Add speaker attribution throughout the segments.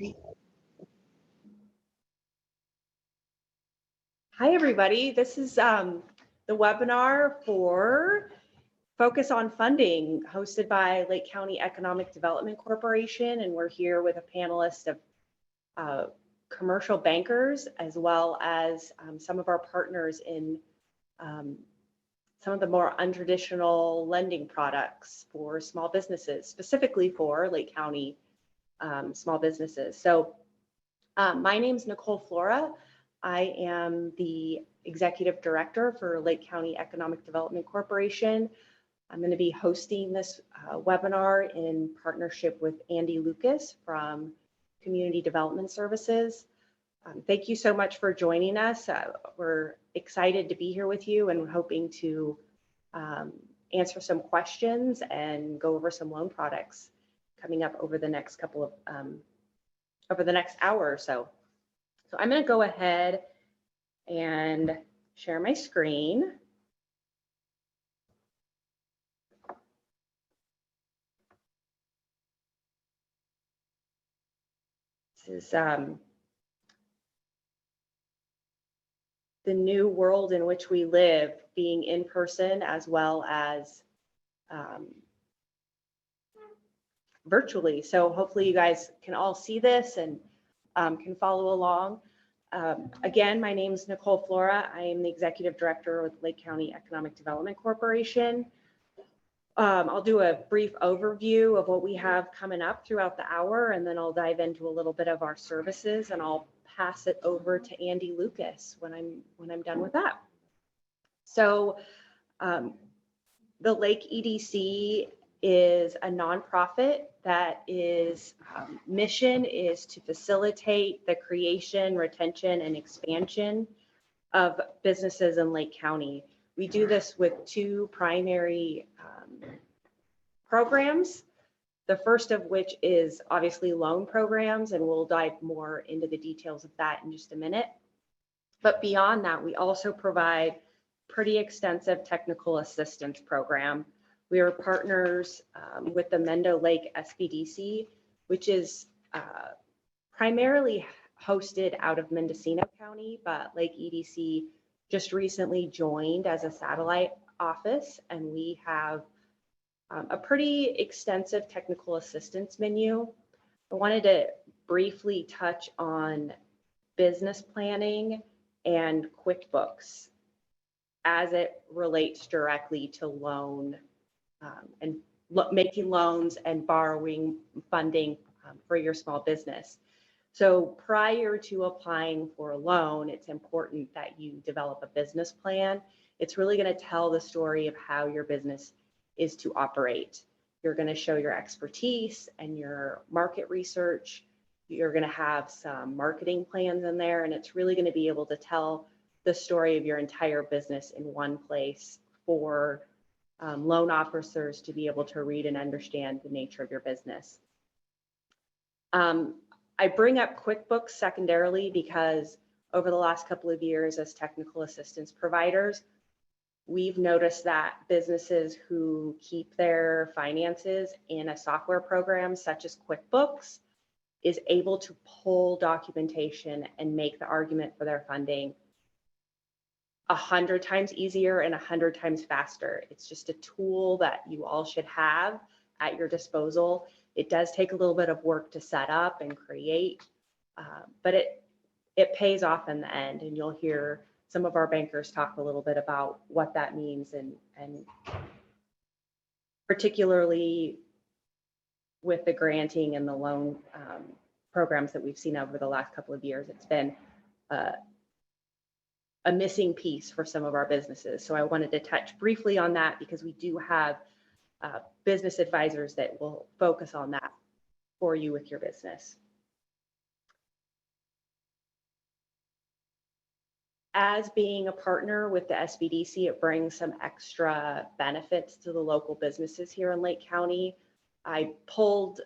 Speaker 1: Hi, everybody. This is the webinar for Focus on Funding, hosted by Lake County Economic Development Corporation. And we're here with a panelist of commercial bankers, as well as some of our partners in some of the more untraditional lending products for small businesses, specifically for Lake County small businesses. So my name is Nicole Flora. I am the Executive Director for Lake County Economic Development Corporation. I'm going to be hosting this webinar in partnership with Andy Lucas from Community Development Services. Thank you so much for joining us. We're excited to be here with you and hoping to answer some questions and go over some loan products coming up over the next over the next hour or so. So I'm going to go ahead and share my screen. This is the new world in which we live, being in person as well as virtually. So hopefully you guys can all see this and can follow along. Again, my name is Nicole Flora. I am the Executive Director with Lake County Economic Development Corporation. I'll do a brief overview of what we have coming up throughout the hour, and then I'll dive into a little bit of our services, and I'll pass it over to Andy Lucas when I'm done with that. So the Lake EDC is a nonprofit that is mission is to facilitate the creation, retention, and expansion of businesses in Lake County. We do this with two primary programs. The first of which is obviously loan programs, and we'll dive more into the details of that in just a minute. But beyond that, we also provide pretty extensive technical assistance program. We are partners with the Mendo Lake SBDC, which is primarily hosted out of Mendocino County, but Lake EDC just recently joined as a satellite office, and we have a pretty extensive technical assistance menu. I wanted to briefly touch on business planning and QuickBooks as it relates directly to loan and making loans and borrowing funding for your small business. So prior to applying for a loan, it's important that you develop a business plan. It's really going to tell the story of how your business is to operate. You're going to show your expertise and your market research. You're going to have some marketing plans in there, and it's really going to be able to tell the story of your entire business in one place for loan officers to be able to read and understand the nature of your business. I bring up QuickBooks secondarily because over the last couple of years as technical assistance providers, we've noticed that businesses who keep their finances in a software program such as QuickBooks is able to pull documentation and make the argument for their funding 100 times easier and 100 times faster. It's just a tool that you all should have at your disposal. It does take a little bit of work to set up and create, but it pays off in the end, and you'll hear some of our bankers talk a little bit about what that means, and particularly with the granting and the loan programs that we've seen over the last couple of years. It's been a missing piece for some of our businesses. So I wanted to touch briefly on that because we do have business advisors that will focus on that for you with your business. As being a partner with the SBDC, it brings some extra benefits to the local businesses here in Lake County. I pulled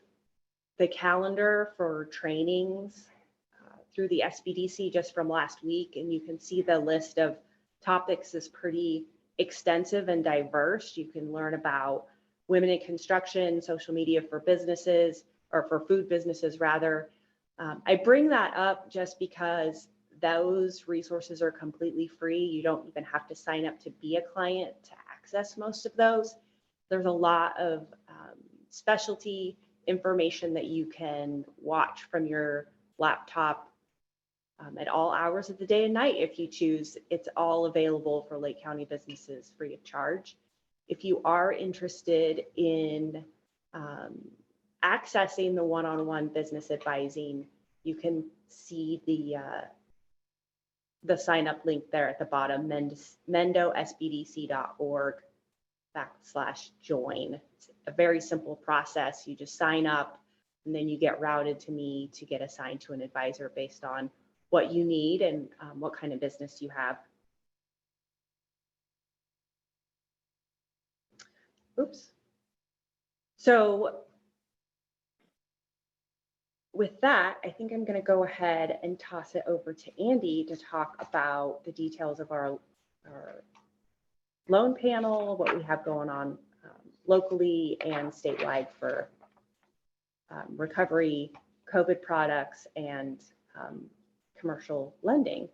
Speaker 1: the calendar for trainings through the SBDC just from last week, and you can see the list of topics is pretty extensive and diverse. You can learn about women in construction, social media for businesses, or for food businesses rather, I bring that up just because those resources are completely free. You don't even have to sign up to be a client to access most of those. There's a lot of specialty information that you can watch from your laptop at all hours of the day and night if you choose. It's all available for Lake County businesses free of charge. If you are interested in accessing the one-on-one business advising, you can see the sign up link there at the bottom, mendosbdc.org/join. It's a very simple process. You just sign up and then you get routed to me to get assigned to an advisor based on what you need and what kind of business you have. Oops. So with that, I think I'm going to go ahead and toss it over to Andy to talk about the details of our loan panel, what we have going on locally and statewide for recovery, COVID products, and commercial lending.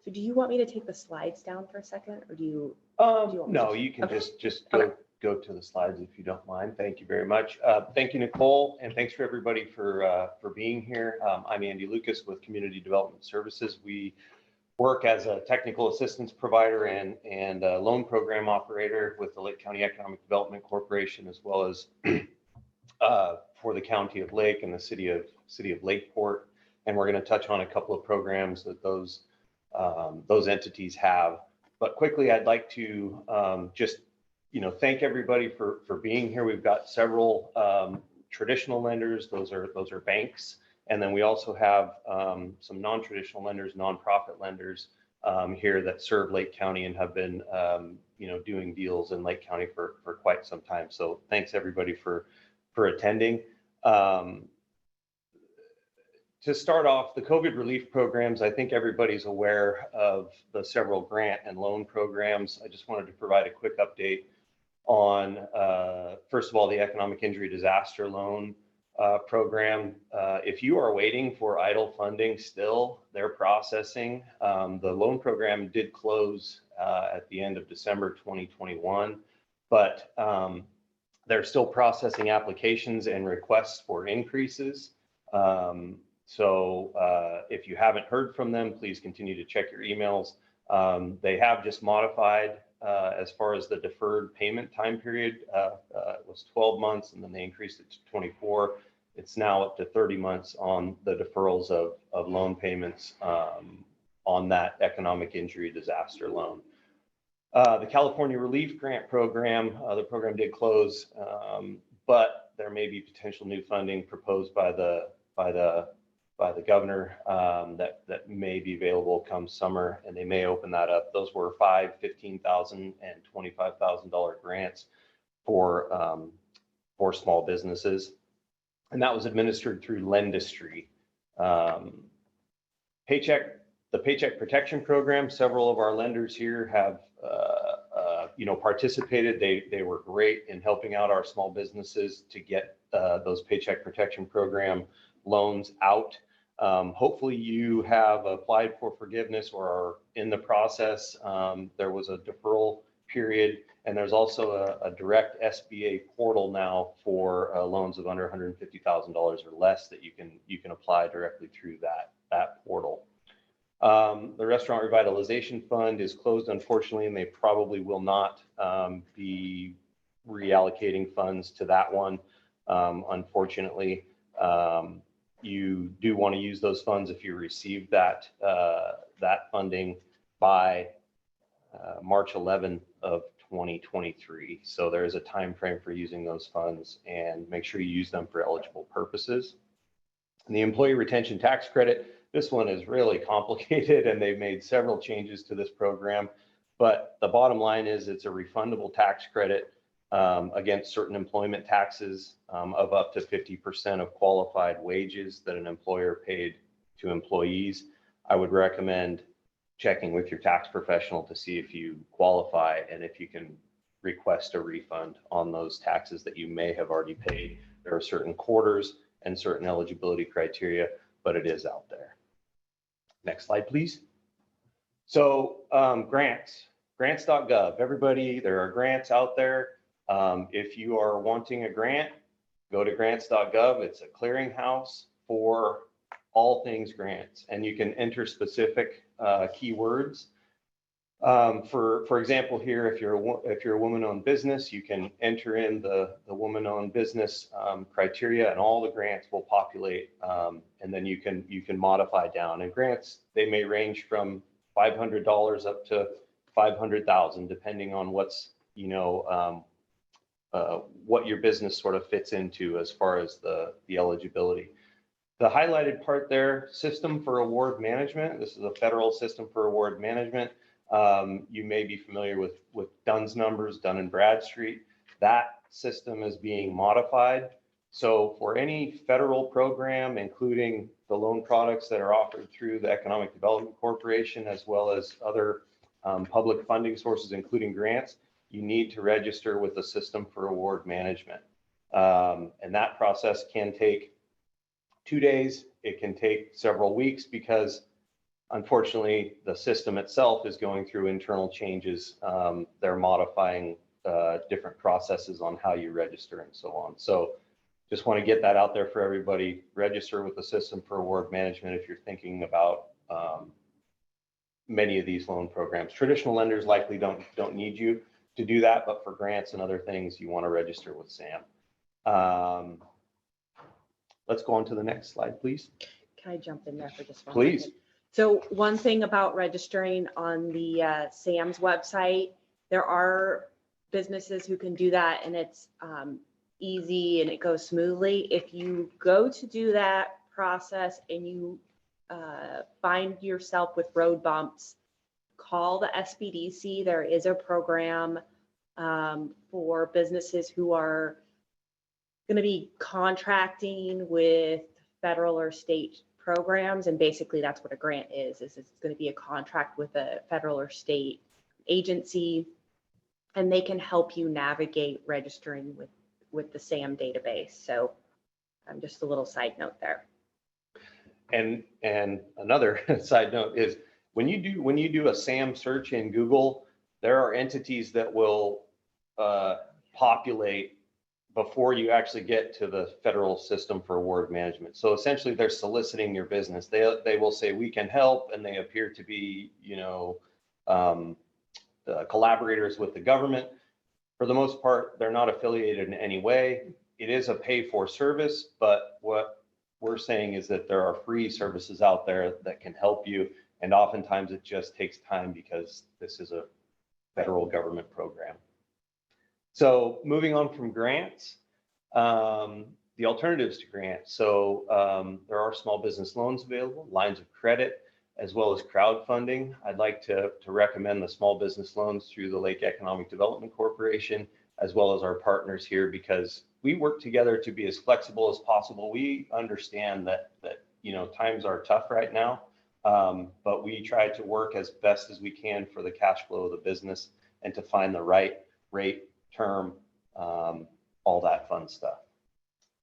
Speaker 1: So do you want me to take the slides down for a second, or do you want me
Speaker 2: No,
Speaker 1: to?
Speaker 2: you can
Speaker 1: Okay.
Speaker 2: just
Speaker 1: Okay.
Speaker 2: go to the slides if you don't mind. Thank you very much. Thank you, Nicole, and thanks for everybody for being here. I'm Andy Lucas with Community Development Services. We work as a technical assistance provider and a loan program operator with the Lake County Economic Development Corporation, as well as for the County of Lake and the city of Lakeport. And we're going to touch on a couple of programs that those entities have. But quickly, I'd like to just thank everybody for being here. We've got several traditional lenders. Those are banks. And then we also have some non-traditional lenders, nonprofit lenders here that serve Lake County and have been, doing deals in Lake County for quite some time. So thanks everybody for attending. To start off, the COVID relief programs, I think everybody's aware of the several grant and loan programs. I just wanted to provide a quick update on, first of all, the economic injury disaster loan program. If you are waiting for EIDL funding still, they're processing. The loan program did close at the end of December 2021, but they're still processing applications and requests for increases. So if you haven't heard from them, please continue to check your emails. They have just modified as far as the deferred payment time period. It was 12 months and then they increased it to 24. It's now up to 30 months on the deferrals of loan payments on that economic injury disaster loan. The California Relief Grant Program, the program did close, but there may be potential new funding proposed by the governor that may be available come summer, and they may open that up. Those were $5,000, $15,000, and $25,000 grants for small businesses, and that was administered through Lendistry. The Paycheck Protection Program. Several of our lenders here have participated. They were great in helping out our small businesses to get those Paycheck Protection Program loans out. Hopefully you have applied for forgiveness or are in the process. There was a deferral period, and there's also a direct SBA portal now for loans of under $150,000 or less that you can apply directly through that portal. The Restaurant Revitalization Fund is closed, unfortunately, and they probably will not be reallocating funds to that one, unfortunately. You do want to use those funds if you receive that funding by March 11 of 2023. So there is a time frame for using those funds, and make sure you use them for eligible purposes. And the Employee Retention Tax Credit, this one is really complicated, and they've made several changes to this program. But the bottom line is it's a refundable tax credit against certain employment taxes of up to 50% of qualified wages that an employer paid to employees. I would recommend checking with your tax professional to see if you qualify and if you can request a refund on those taxes that you may have already paid. There are certain quarters and certain eligibility criteria, but it is out there. Next slide, please. So grants.gov. Everybody, there are grants out there. If you are wanting a grant, go to grants.gov. It's a clearinghouse for all things grants, and you can enter specific keywords. For example, here, if you're a woman-owned business, you can enter in the woman-owned business criteria, and all the grants will populate, and then you can modify down. And grants, they may range from $500 up to $500,000, depending on what's what your business sort of fits into as far as the eligibility. The highlighted part there, System for Award Management. This is a federal system for award management. You may be familiar with Dunn's numbers, Dun & Bradstreet. That system is being modified. So for any federal program, including the loan products that are offered through the Economic Development Corporation, as well as other public funding sources, including grants, you need to register with the System for Award Management. And that process can take 2 days. It can take several weeks because unfortunately, the system itself is going through internal changes. They're modifying different processes on how you register and so on. So just want to get that out there for everybody. Register with the System for Award Management if you're thinking about many of these loan programs. Traditional lenders likely don't need you to do that, but for grants and other things, you want to register with SAM. Let's go on to the next slide, please.
Speaker 1: Can I jump in there for just one
Speaker 2: Please.
Speaker 1: second? So one thing about registering on the SAM's website, there are businesses who can do that, and it's easy and it goes smoothly. If you go to do that process and you find yourself with road bumps, call the SBDC. There is a program for businesses who are going to be contracting with federal or state programs, and basically that's what a grant is it's going to be a contract with a federal or state agency, and they can help you navigate registering with the SAM database. So just a little side note there.
Speaker 2: And another side note is when you do a SAM search in Google, there are entities that will populate before you actually get to the federal System for Award Management. So essentially they're soliciting your business. They will say, we can help, and they appear to be, collaborators with the government. For the most part, they're not affiliated in any way. It is a pay for service, but what we're saying is that there are free services out there that can help you. And oftentimes it just takes time because this is a federal government program. So moving on from grants, the alternatives to grants. So there are small business loans available, lines of credit, as well as crowdfunding. I'd like to recommend the small business loans through the Lake Economic Development Corporation, as well as our partners here, because we work together to be as flexible as possible. We understand that times are tough right now, but we try to work as best as we can for the cash flow of the business and to find the right rate, term, all that fun stuff.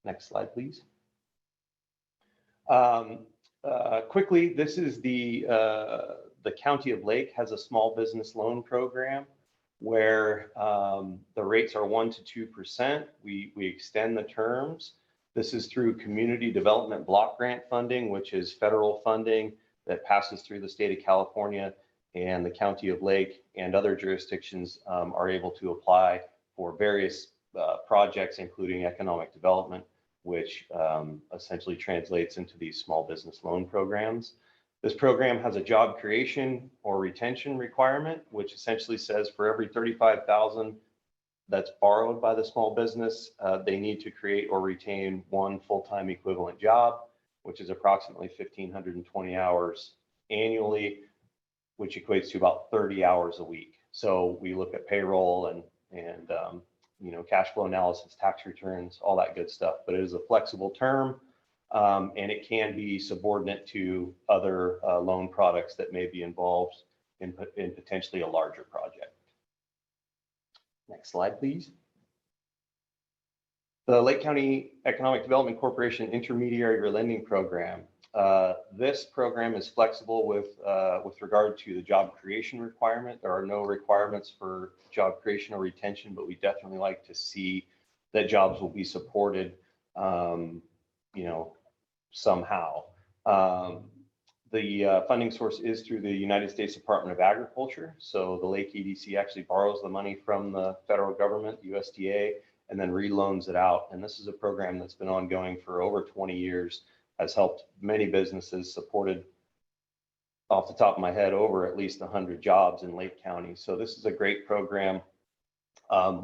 Speaker 2: Next slide, please. Quickly, this is the County of Lake has a small business loan program where the rates are 1% to 2%. We extend the terms. This is through Community Development Block Grant funding, which is federal funding that passes through the state of California, and the County of Lake and other jurisdictions are able to apply for various projects, including economic development, which essentially translates into these small business loan programs. This program has a job creation or retention requirement, which essentially says for every $35,000 that's borrowed by the small business, they need to create or retain one full-time equivalent job, which is approximately 1,520 hours annually, which equates to about 30 hours a week. So we look at payroll and cash flow analysis, tax returns, all that good stuff. But it is a flexible term, and it can be subordinate to other loan products that may be involved in potentially a larger project. Next slide, please. The Lake County Economic Development Corporation Intermediary Lending Program. This program is flexible with regard to the job creation requirement. There are no requirements for job creation or retention, but we definitely like to see that jobs will be supported, somehow. The funding source is through the United States Department of Agriculture. So the Lake EDC actually borrows the money from the federal government, USDA, and then reloans it out. And this is a program that's been ongoing for over 20 years, has helped many businesses, supported, off the top of my head, over at least 100 jobs in Lake County. So this is a great program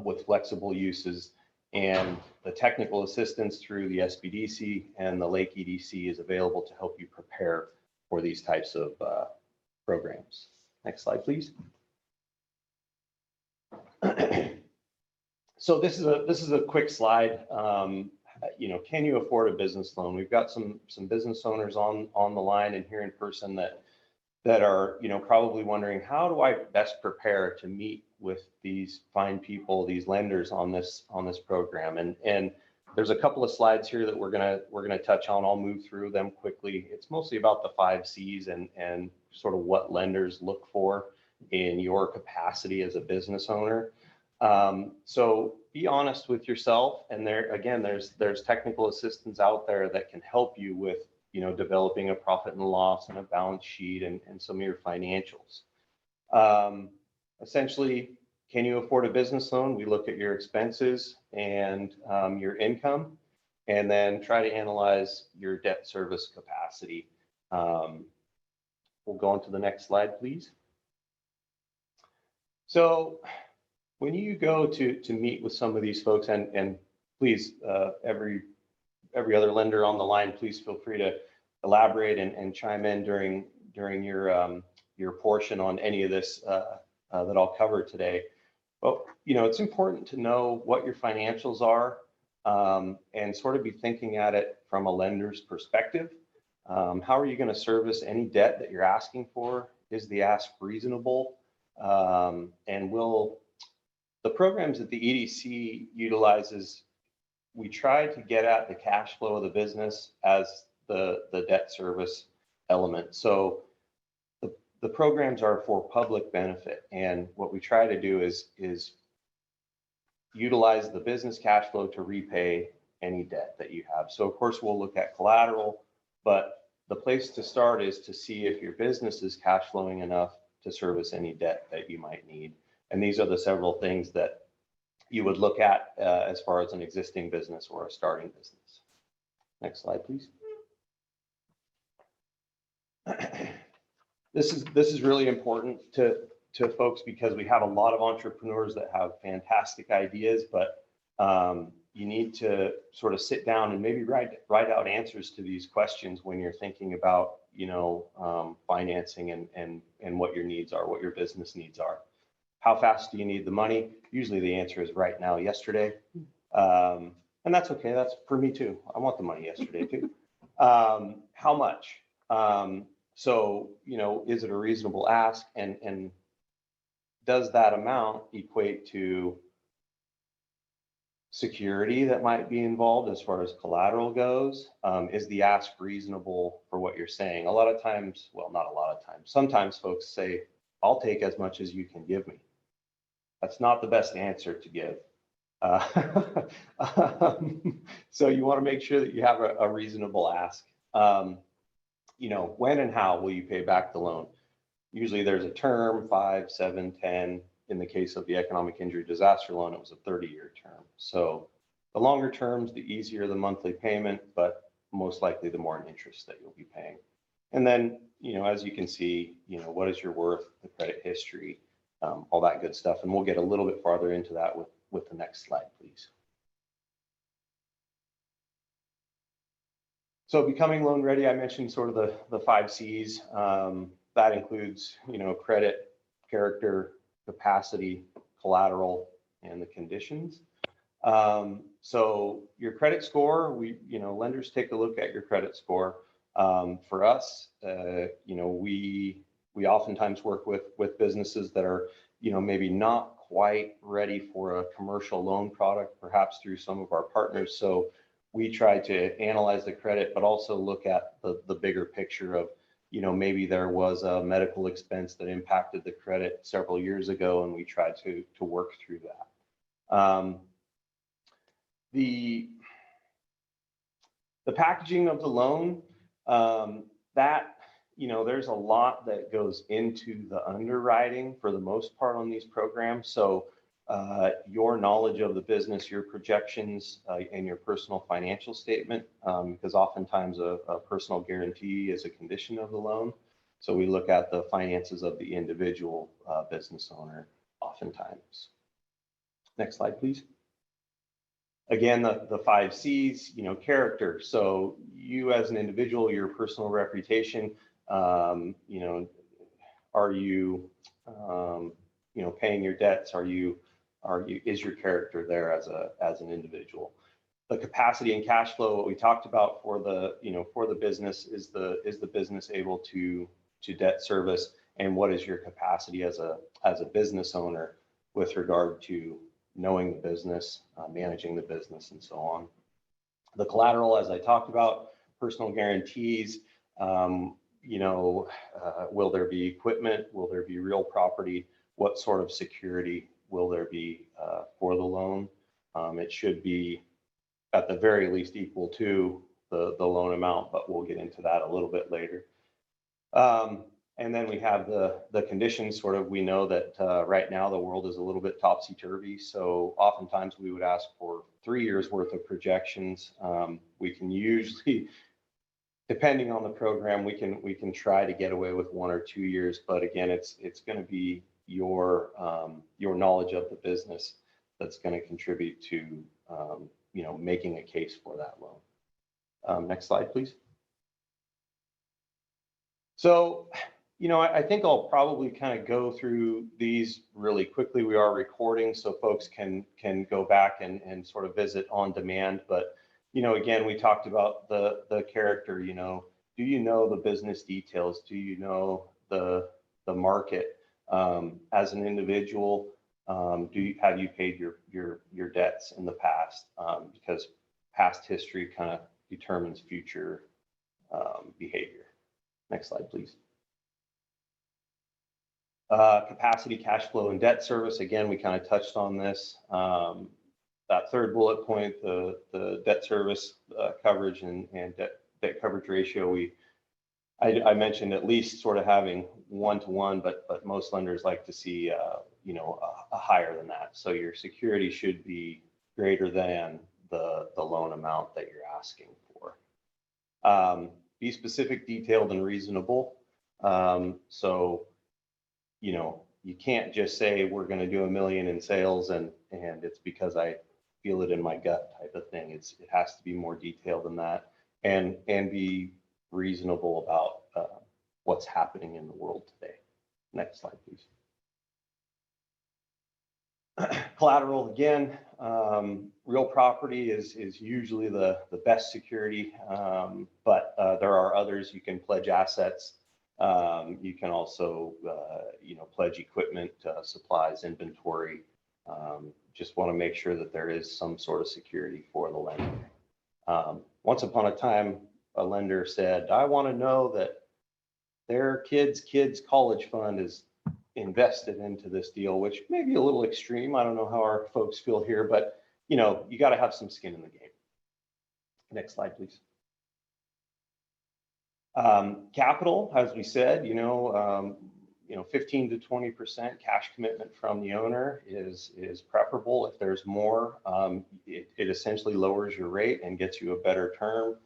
Speaker 2: with flexible uses, and the technical assistance through the SBDC and the Lake EDC is available to help you prepare for these types of programs. Next slide, please. So this is a quick slide. Can you afford a business loan? We've got some business owners on the line and here in person that are probably wondering, how do I best prepare to meet with these fine people, these lenders on this program? And there's a couple of slides here that we're gonna touch on. I'll move through them quickly. It's mostly about the 5 C's and sort of what lenders look for in your capacity as a business owner. So be honest with yourself, and there's technical assistance out there that can help you with developing a profit and loss and a balance sheet and some of your financials. Essentially, can you afford a business loan? We look at your expenses and your income, and then try to analyze your debt service capacity. We'll go on to the next slide, please. So when you go to meet with some of these folks, and please, every other lender on the line, please feel free to elaborate and chime in during your portion on any of this that I'll cover today. But it's important to know what your financials are and sort of be thinking at it from a lender's perspective. How are you going to service any debt that you're asking for? Is the ask reasonable? And will the programs that the EDC utilizes, we try to get at the cash flow of the business as the debt service element. So the programs are for public benefit, and what we try to do is utilize the business cash flow to repay any debt that you have. So of course we'll look at collateral, but the place to start is to see if your business is cash flowing enough to service any debt that you might need. And these are the several things that you would look at as far as an existing business or a starting business. Next slide, please. This is really important to folks because we have a lot of entrepreneurs that have fantastic ideas, but you need to sort of sit down and maybe write out answers to these questions when you're thinking about financing and what your needs are, what your business needs are. How fast do you need the money? Usually the answer is right now, yesterday. And that's okay. That's for me too. I want the money yesterday too. How much? So, is it a reasonable ask? And does that amount equate to security that might be involved as far as collateral goes? Is the ask reasonable for what you're saying? A lot of times, well, not a lot of times, sometimes folks say, I'll take as much as you can give me. That's not the best answer to give. So you want to make sure that you have a reasonable ask. When and how will you pay back the loan? Usually there's a term, 5, 7, 10. In the case of the economic injury disaster loan, it was a 30-year term. So the longer terms, the easier the monthly payment, but most likely the more in interest that you'll be paying. And then, as you can see, what is your worth, the credit history, all that good stuff. And we'll get a little bit farther into that with the next slide, please. So becoming loan ready, I mentioned sort of the 5 C's. That includes, credit, character, capacity, collateral, and the conditions. So your credit score, lenders take a look at your credit score. For us, we oftentimes work with businesses that are, maybe not quite ready for a commercial loan product, perhaps through some of our partners. So we try to analyze the credit, but also look at the bigger picture of, maybe there was a medical expense that impacted the credit several years ago, and we try to work through that. The packaging of the loan, that, there's a lot that goes into the underwriting for the most part on these programs. So your knowledge of the business, your projections, and your personal financial statement, because oftentimes a personal guarantee is a condition of the loan. So we look at the finances of the individual business owner oftentimes. Next slide, please. Again, the 5 C's, character. So you as an individual, your personal reputation, are you, paying your debts? Is your character there as an individual? The capacity and cash flow, what we talked about for the business, is the business able to debt service, and what is your capacity as a business owner with regard to knowing the business, managing the business, and so on. The collateral, as I talked about, personal guarantees, will there be equipment? Will there be real property? What sort of security will there be for the loan? It should be at the very least equal to the loan amount, but we'll get into that a little bit later. And then we have the conditions. Sort of, we know that right now the world is a little bit topsy-turvy, so oftentimes we would ask for 3 years worth of projections. We can usually, depending on the program, we can try to get away with 1 or 2 years, but again, it's going to be your knowledge of the business that's going to contribute to making a case for that loan. Next slide, please. So, I think I'll probably kind of go through these really quickly. We are recording, so folks can go back and sort of visit on demand. But, again, we talked about the character. Do you know the business details? Do you know the market? As an individual, have you paid your debts in the past? Because past history kind of determines future behavior. Next slide, please. Capacity, cash flow, and debt service. Again, we kind of touched on this. That third bullet point, the debt service coverage and debt coverage ratio, I mentioned at least sort of having 1-to-1, but most lenders like to see a higher than that. So your security should be greater than the loan amount that you're asking for. Be specific, detailed, and reasonable. So you can't just say we're going to do $1 million in sales and it's because I feel it in my gut type of thing. It has to be more detailed than that, and be reasonable about what's happening in the world today. Next slide, please. Collateral, again, real property is usually the best security, but there are others. You can pledge assets. You can also, pledge equipment, supplies, inventory. Just want to make sure that there is some sort of security for the lender. Once upon a time, a lender said, I want to know that their kids' college fund is invested into this deal, which may be a little extreme. I don't know how our folks feel here, but you got to have some skin in the game. Next slide, please. Capital, as we said, 15 to 20% cash commitment from the owner is preferable. If there's more, it essentially lowers your rate and gets you a better term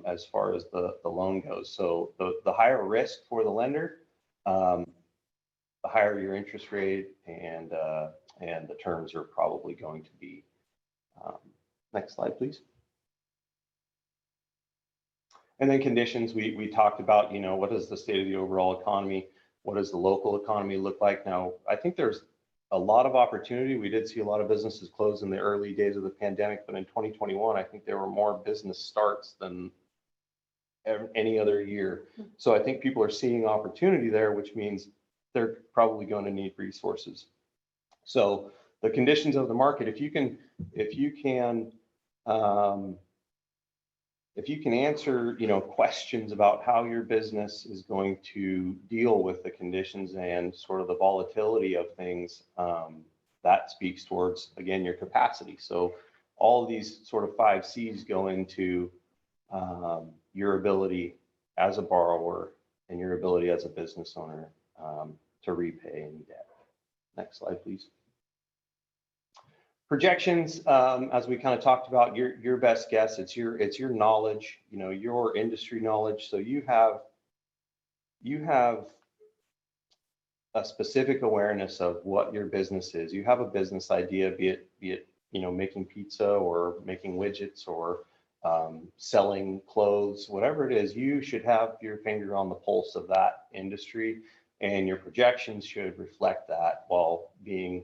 Speaker 2: as far as the loan goes. So the higher risk for the lender, the higher your interest rate, and the terms are probably going to be. Next slide, please. And then conditions, we talked about, what is the state of the overall economy? What does the local economy look like? Now, I think there's a lot of opportunity. We did see a lot of businesses close in the early days of the pandemic, but in 2021, I think there were more business starts than any other year. So I think people are seeing opportunity there, which means they're probably going to need resources. So the conditions of the market, if you can if you can answer, questions about how your business is going to deal with the conditions and sort of the volatility of things, that speaks towards, again, your capacity. So all of these sort of 5 C's go into your ability as a borrower and your ability as a business owner to repay any debt. Next slide, please. Projections, as we kind of talked about, your best guess. It's your knowledge, your industry knowledge. So you have a specific awareness of what your business is. You have a business idea, be it making pizza or making widgets or selling clothes, whatever it is. You should have your finger on the pulse of that industry, and your projections should reflect that while being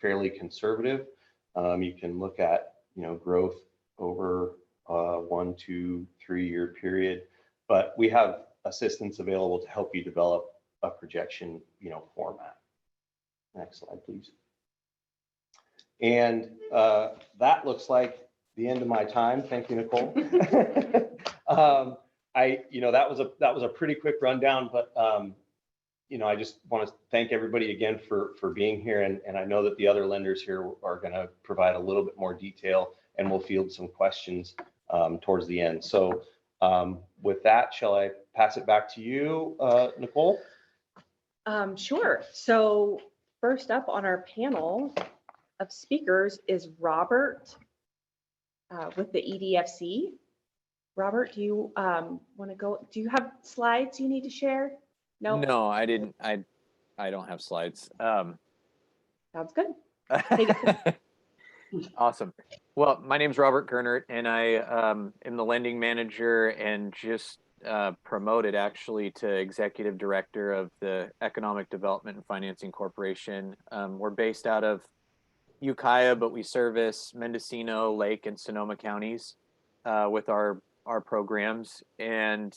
Speaker 2: fairly conservative. You can look at growth over a 1, 2, 3 year period, but we have assistance available to help you develop a projection format. Next slide, please. And that looks like the end of my time. Thank you, Nicole. That was a pretty quick rundown, but I just want to thank everybody again for being here. And I know that the other lenders here are going to provide a little bit more detail, and we'll field some questions towards the end. So with that, shall I pass it back to you, Nicole?
Speaker 1: Sure. So first up on our panel of speakers is Robert with the EDFC. Robert, do you want to go? Do you have slides you need to share?
Speaker 3: No, I didn't. I don't have slides.
Speaker 1: Sounds good.
Speaker 3: Awesome. Well, my name's Robert Gernert, and I am the lending manager and just promoted actually to executive director of the Economic Development and Financing Corporation. We're based out of Ukiah, but we service Mendocino, Lake, and Sonoma counties with our programs. And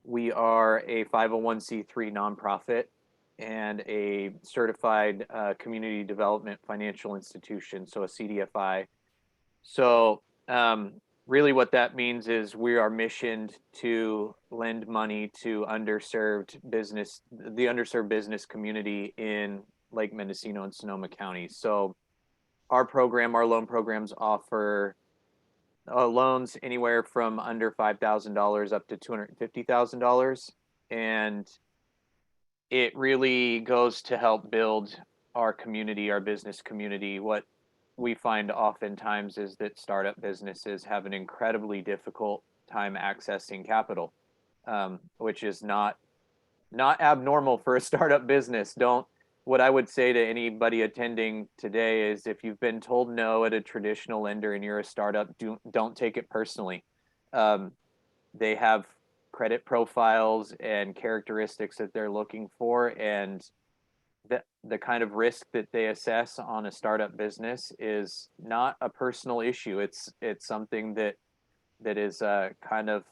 Speaker 3: we are a 501c3 nonprofit and a certified community development financial institution, so a CDFI. So really what that means is we are missioned to lend money to the underserved business community in Lake Mendocino and Sonoma counties. So our loan programs offer loans anywhere from under $5,000 up to $250,000. And it really goes to help build our community, our business community. What we find oftentimes is that startup businesses have an incredibly difficult time accessing capital, which is not abnormal for a startup business. What I would say to anybody attending today is if you've been told no at a traditional lender and you're a startup, don't take it personally. They have credit profiles and characteristics that they're looking for, and the kind of risk that they assess on a startup business is not a personal issue. It's something that is kind of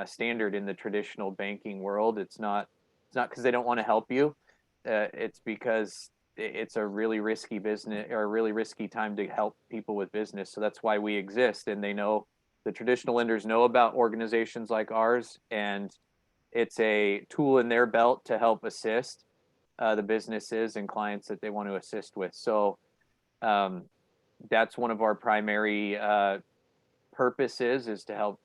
Speaker 3: standard in the traditional banking world. It's not because they don't want to help you. It's because it's a really risky business or a really risky time to help people with business. So that's why we exist. And the traditional lenders know about organizations like ours, and it's a tool in their belt to help assist the businesses and clients that they want to assist with. So that's one of our primary purposes, is to help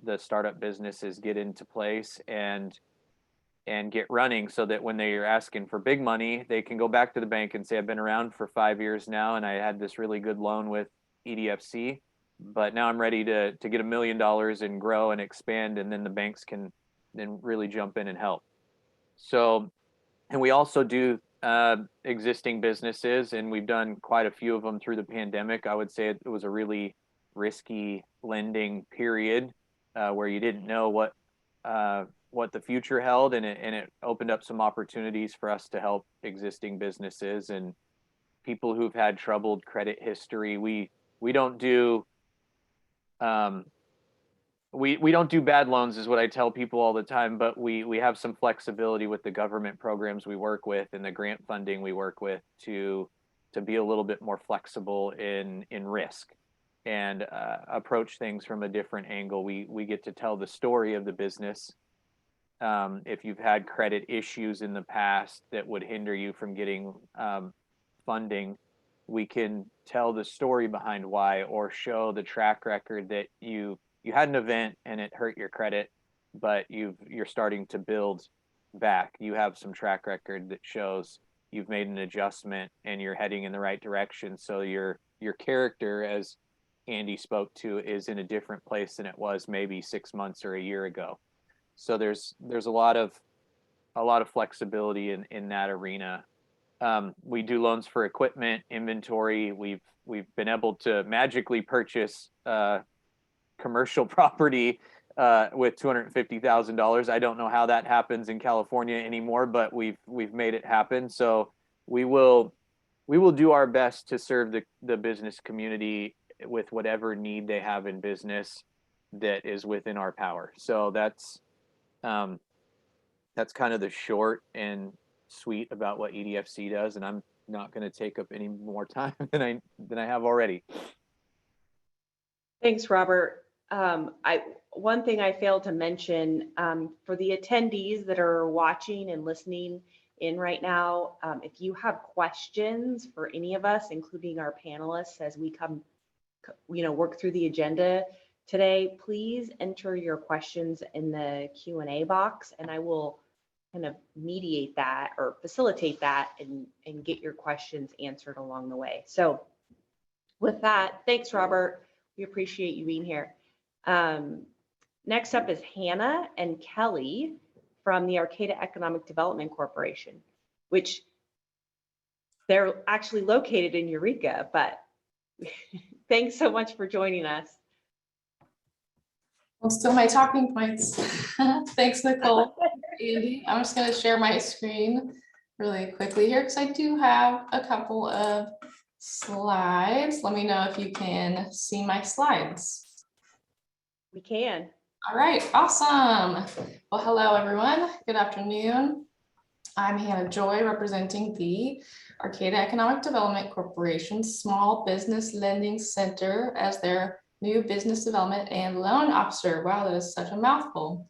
Speaker 3: the startup businesses get into place and get running, so that when they're asking for big money, they can go back to the bank and say, I've been around for 5 years now, and I had this really good loan with EDFC, but now I'm ready to get $1 million and grow and expand, and then the banks can then really jump in and help. So, and we also do existing businesses, and we've done quite a few of them through the pandemic. I would say it was a really risky lending period where you didn't know what the future held, and it opened up some opportunities for us to help existing businesses and people who've had troubled credit history. We don't do we don't do bad loans, is what I tell people all the time, but we have some flexibility with the government programs we work with and the grant funding we work with to be a little bit more flexible in risk. and approach things from a different angle. We get to tell the story of the business. If you've had credit issues in the past that would hinder you from getting funding, we can tell the story behind why, or show the track record that you had an event and it hurt your credit, but you're starting to build back. You have some track record that shows you've made an adjustment and you're heading in the right direction. So your character, as Andy spoke to, is in a different place than it was maybe 6 months or a year ago. So there's a lot of flexibility in that arena. We do loans for equipment, inventory. We've been able to magically purchase commercial property with $250,000. I don't know how that happens in California anymore, but we've made it happen. So we will do our best to serve the business community with whatever need they have in business that is within our power. So that's kind of the short and sweet about what EDFC does, and I'm not going to take up any more time than I have already.
Speaker 1: Thanks, Robert. One thing I failed to mention, for the attendees that are watching and listening in right now, if you have questions for any of us, including our panelists, as we work through the agenda today, please enter your questions in the Q&A box, and I will kind of mediate that or facilitate that and get your questions answered along the way. So with that, thanks, Robert. We appreciate you being here. Next up is Hannah and Kelly from the Arcata Economic Development Corporation, which they're actually located in Eureka, but thanks so much for joining us.
Speaker 4: Well, still my talking points. Thanks, Nicole. Andy, I'm just going to share my screen really quickly here because I do have a couple of slides. Let me know if you can see my slides.
Speaker 1: We can.
Speaker 4: All right, awesome. Well, hello, everyone. Good afternoon. I'm Hannah Joy, representing the Arcata Economic Development Corporation Small Business Lending Center as their new business development and loan officer. Wow, that is such a mouthful.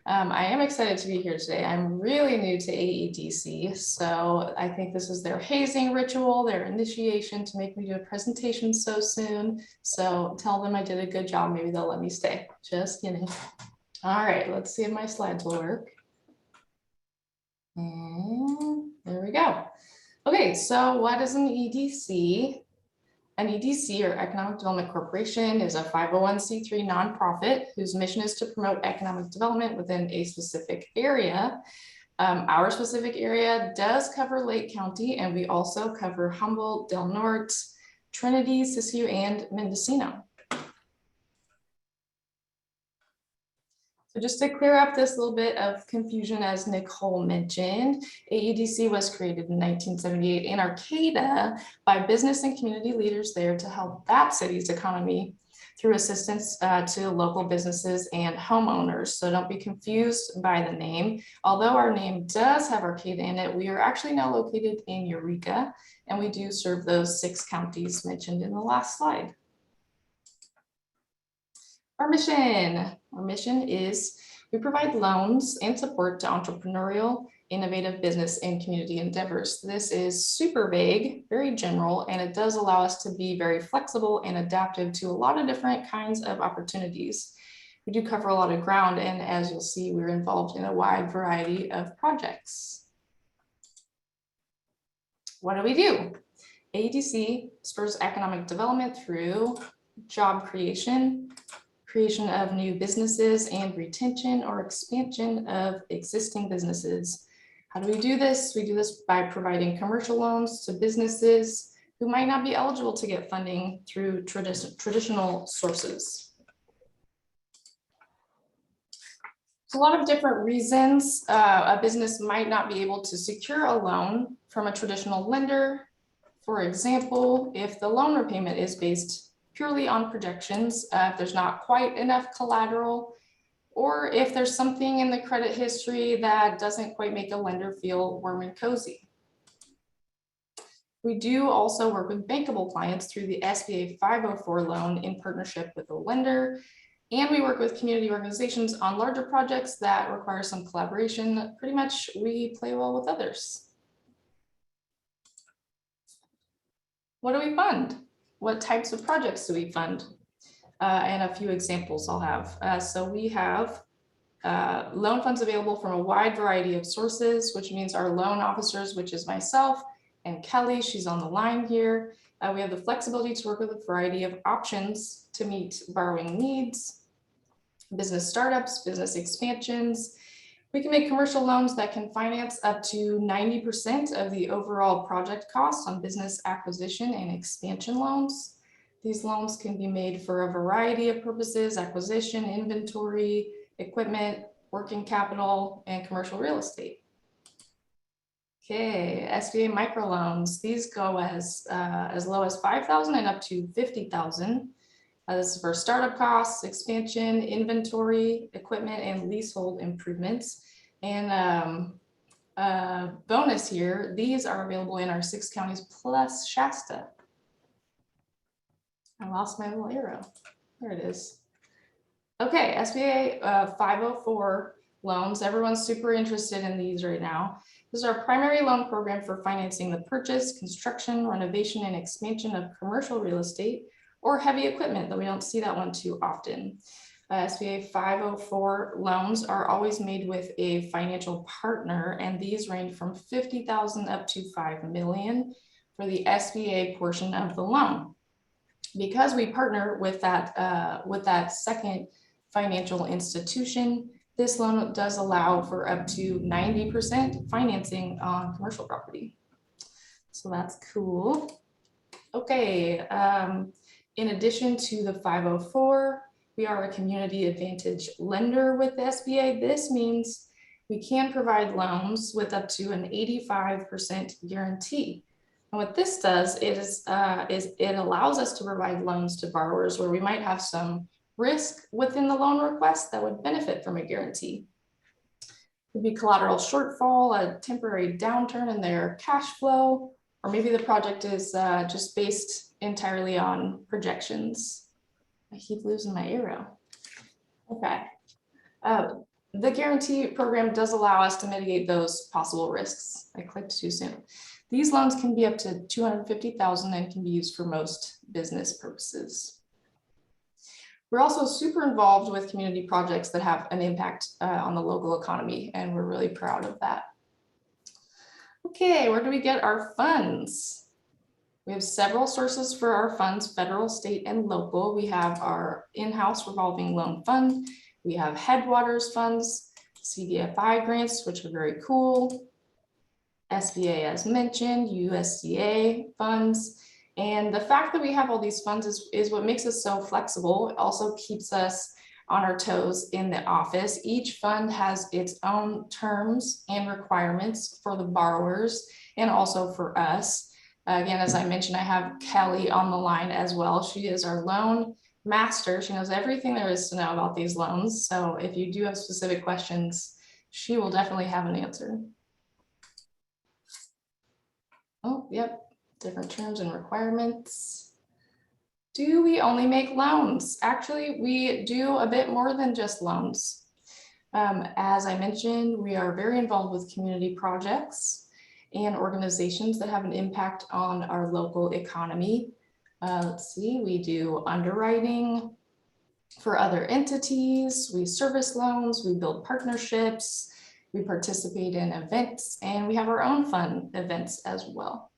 Speaker 4: I am excited to be here today. I'm really new to AEDC, so I think this is their hazing ritual, their initiation to make me do a presentation so soon. So tell them I did a good job. Maybe they'll let me stay. Just kidding. All right, let's see if my slides will work. And there we go. Okay, so what is an EDC? An EDC, or Economic Development Corporation, is a 501c3 nonprofit whose mission is to promote economic development within a specific area. Our specific area does cover Lake County, and we also cover Humboldt, Del Norte, Trinity, Siskiyou, and Mendocino. So just to clear up this little bit of confusion, as Nicole mentioned, AEDC was created in 1978 in Arcata by business and community leaders there to help that city's economy through assistance to local businesses and homeowners. So don't be confused by the name. Although our name does have Arcata in it, we are actually now located in Eureka, and we do serve those 6 counties mentioned in the last slide. Our mission is we provide loans and support to entrepreneurial, innovative business and community endeavors. This is super vague, very general, and it does allow us to be very flexible and adaptive to a lot of different kinds of opportunities. We do cover a lot of ground, and as you'll see, we're involved in a wide variety of projects. What do we do? AEDC spurs economic development through job creation of new businesses, and retention or expansion of existing businesses. How do we do this? We do this by providing commercial loans to businesses who might not be eligible to get funding through traditional sources. There's a lot of different reasons a business might not be able to secure a loan from a traditional lender. For example, if the loan repayment is based purely on projections, if there's not quite enough collateral, or if there's something in the credit history that doesn't quite make a lender feel warm and cozy. We do also work with bankable clients through the SBA 504 loan in partnership with a lender. And we work with community organizations on larger projects that require some collaboration. Pretty much we play well with others. What do we fund? What types of projects do we fund? And a few examples I'll have. So we have loan funds available from a wide variety of sources, which means our loan officers, which is myself and Kelly, she's on the line here. We have the flexibility to work with a variety of options to meet borrowing needs, business startups, business expansions. We can make commercial loans that can finance up to 90% of the overall project cost on business acquisition and expansion loans. These loans can be made for a variety of purposes: acquisition, inventory, equipment, working capital, and commercial real estate. Okay, SBA microloans. These go as low as $5,000 and up to $50,000. This is for startup costs, expansion, inventory, equipment, and leasehold improvements. And bonus here, these are available in our 6 counties plus Shasta. I lost my little arrow. There it is. Okay, SBA 504 loans. Everyone's super interested in these right now. This is our primary loan program for financing the purchase, construction, renovation, and expansion of commercial real estate or heavy equipment, though we don't see that one too often. SBA 504 loans are always made with a financial partner, and these range from $50,000 up to $5 million for the SBA portion of the loan. Because we partner with that second financial institution, this loan does allow for up to 90% financing on commercial property. So that's cool. Okay, in addition to the 504, we are a community advantage lender with the SBA. This means we can provide loans with up to an 85% guarantee. And what this does is it allows us to provide loans to borrowers where we might have some risk within the loan request that would benefit from a guarantee. It would be collateral shortfall, a temporary downturn in their cash flow, or maybe the project is just based entirely on projections. I keep losing my arrow. Okay. The guarantee program does allow us to mitigate those possible risks. I clicked too soon. These loans can be up to $250,000 and can be used for most business purposes. We're also super involved with community projects that have an impact on the local economy, and we're really proud of that. Okay, where do we get our funds? We have several sources for our funds, federal, state, and local. We have our in-house revolving loan fund. We have Headwaters funds, CDFI grants, which are very cool. SBA, as mentioned, USDA funds. And the fact that we have all these funds is what makes us so flexible. It also keeps us on our toes in the office. Each fund has its own terms and requirements for the borrowers and also for us. Again, as I mentioned, I have Kelly on the line as well. She is our loan master. She knows everything there is to know about these loans. So if you do have specific questions, she will definitely have an answer. Oh, yep. Different terms and requirements. Do we only make loans? Actually, we do a bit more than just loans. As I mentioned, we are very involved with community projects and organizations that have an impact on our local economy. Let's see, we do underwriting for other entities, we service loans, we build partnerships, we participate in events, and we have our own fun events as well.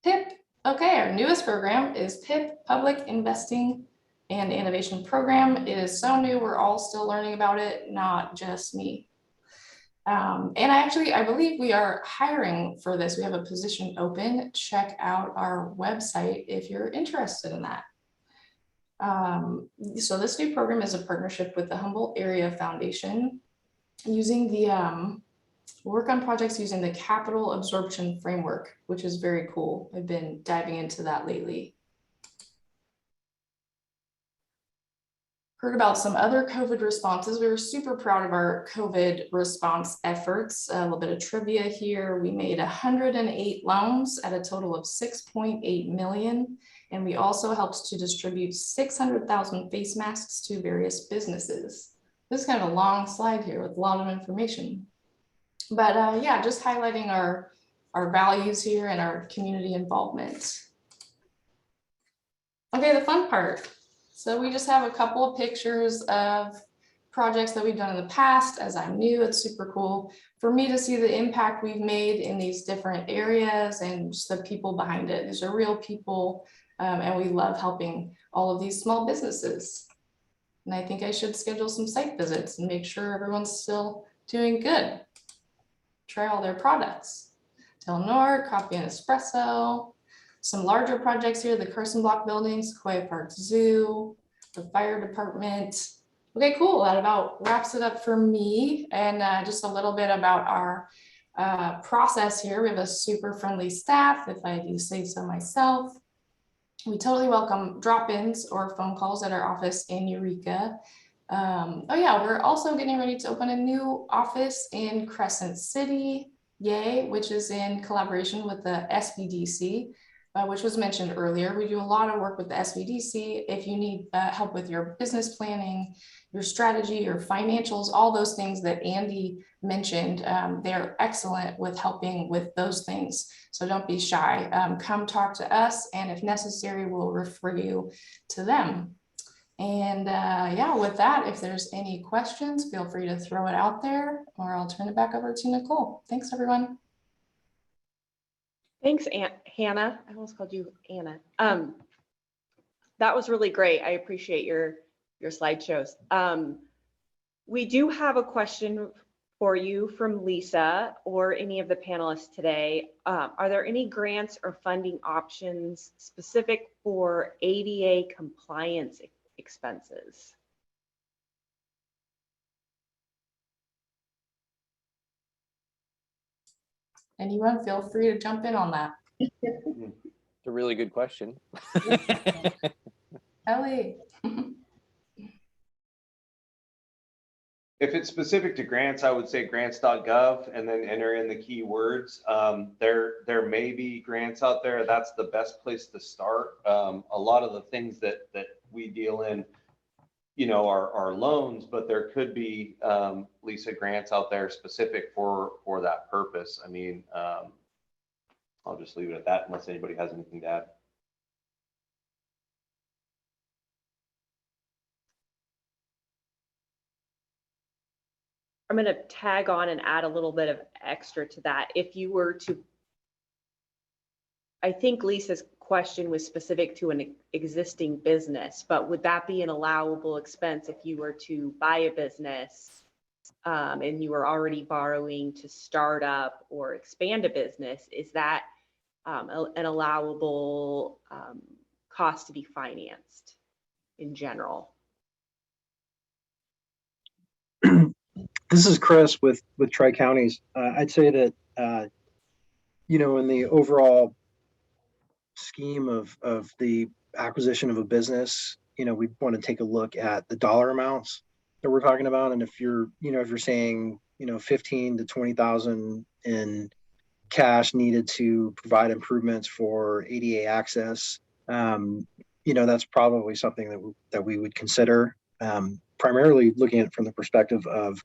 Speaker 4: PIP, okay, our newest program is PIP, Public Investing and Innovation Program. It is so new, we're all still learning about it, not just me. And I believe we are hiring for this. We have a position open. Check out our website if you're interested in that. So this new program is a partnership with the Humboldt Area Foundation using the work on projects using the capital absorption framework, which is very cool. I've been diving into that lately. heard about some other COVID responses. We were super proud of our COVID response efforts. A little bit of trivia here. We made 108 loans at a total of 6.8 million. And we also helped to distribute 600,000 face masks to various businesses. This is kind of a long slide here with a lot of information. But yeah, just highlighting our values here and our community involvement. Okay, the fun part. So we just have a couple of pictures of projects that we've done in the past. As I'm new, it's super cool for me to see the impact we've made in these different areas and just the people behind it. These are real people, and we love helping all of these small businesses. And I think I should schedule some site visits and make sure everyone's still doing good. Try all their products. Del Nord, Coffee and Espresso. Some larger projects here, the Carson Block buildings, Sequoia Park Zoo, the fire department. Okay, cool. That about wraps it up for me. And just a little bit about our process here. We have a super friendly staff, if I do say so myself. We totally welcome drop-ins or phone calls at our office in Eureka. Oh yeah, we're also getting ready to open a new office in Crescent City, yay, which is in collaboration with the SBDC. Which was mentioned earlier. We do a lot of work with the SBDC. If you need help with your business planning, your strategy, your financials, all those things that Andy mentioned, they're excellent with helping with those things. So don't be shy. Come talk to us, and if necessary, we'll refer you to them. And yeah, with that, if there's any questions, feel free to throw it out there, or I'll turn it back over to Nicole. Thanks, everyone.
Speaker 1: Thanks, Hannah. I almost called you Anna. That was really great. I appreciate your slideshows. We do have a question for you from Lisa or any of the panelists today. Are there any grants or funding options specific for ADA compliance expenses?
Speaker 4: Anyone, feel free to jump in on that.
Speaker 3: It's a really good question.
Speaker 4: Ellie.
Speaker 2: If it's specific to grants, I would say grants.gov and then enter in the keywords. There may be grants out there. That's the best place to start. A lot of the things that we deal in, are loans, but there could be, Lisa, grants out there specific for that purpose. I mean, I'll just leave it at that unless anybody has anything to add.
Speaker 1: I'm going to tag on and add a little bit of extra to that. If you were to, I think Lisa's question was specific to an existing business, but would that be an allowable expense if you were to buy a business and you were already borrowing to start up or expand a business? Is that an allowable cost to be financed in general?
Speaker 5: This is Chris with Tri-Counties. I'd say that, in the overall scheme of the acquisition of a business, we want to take a look at the dollar amounts that we're talking about. And if you're saying, 15 to 20,000 in cash needed to provide improvements for ADA access, that's probably something that we would consider, primarily looking at it from the perspective of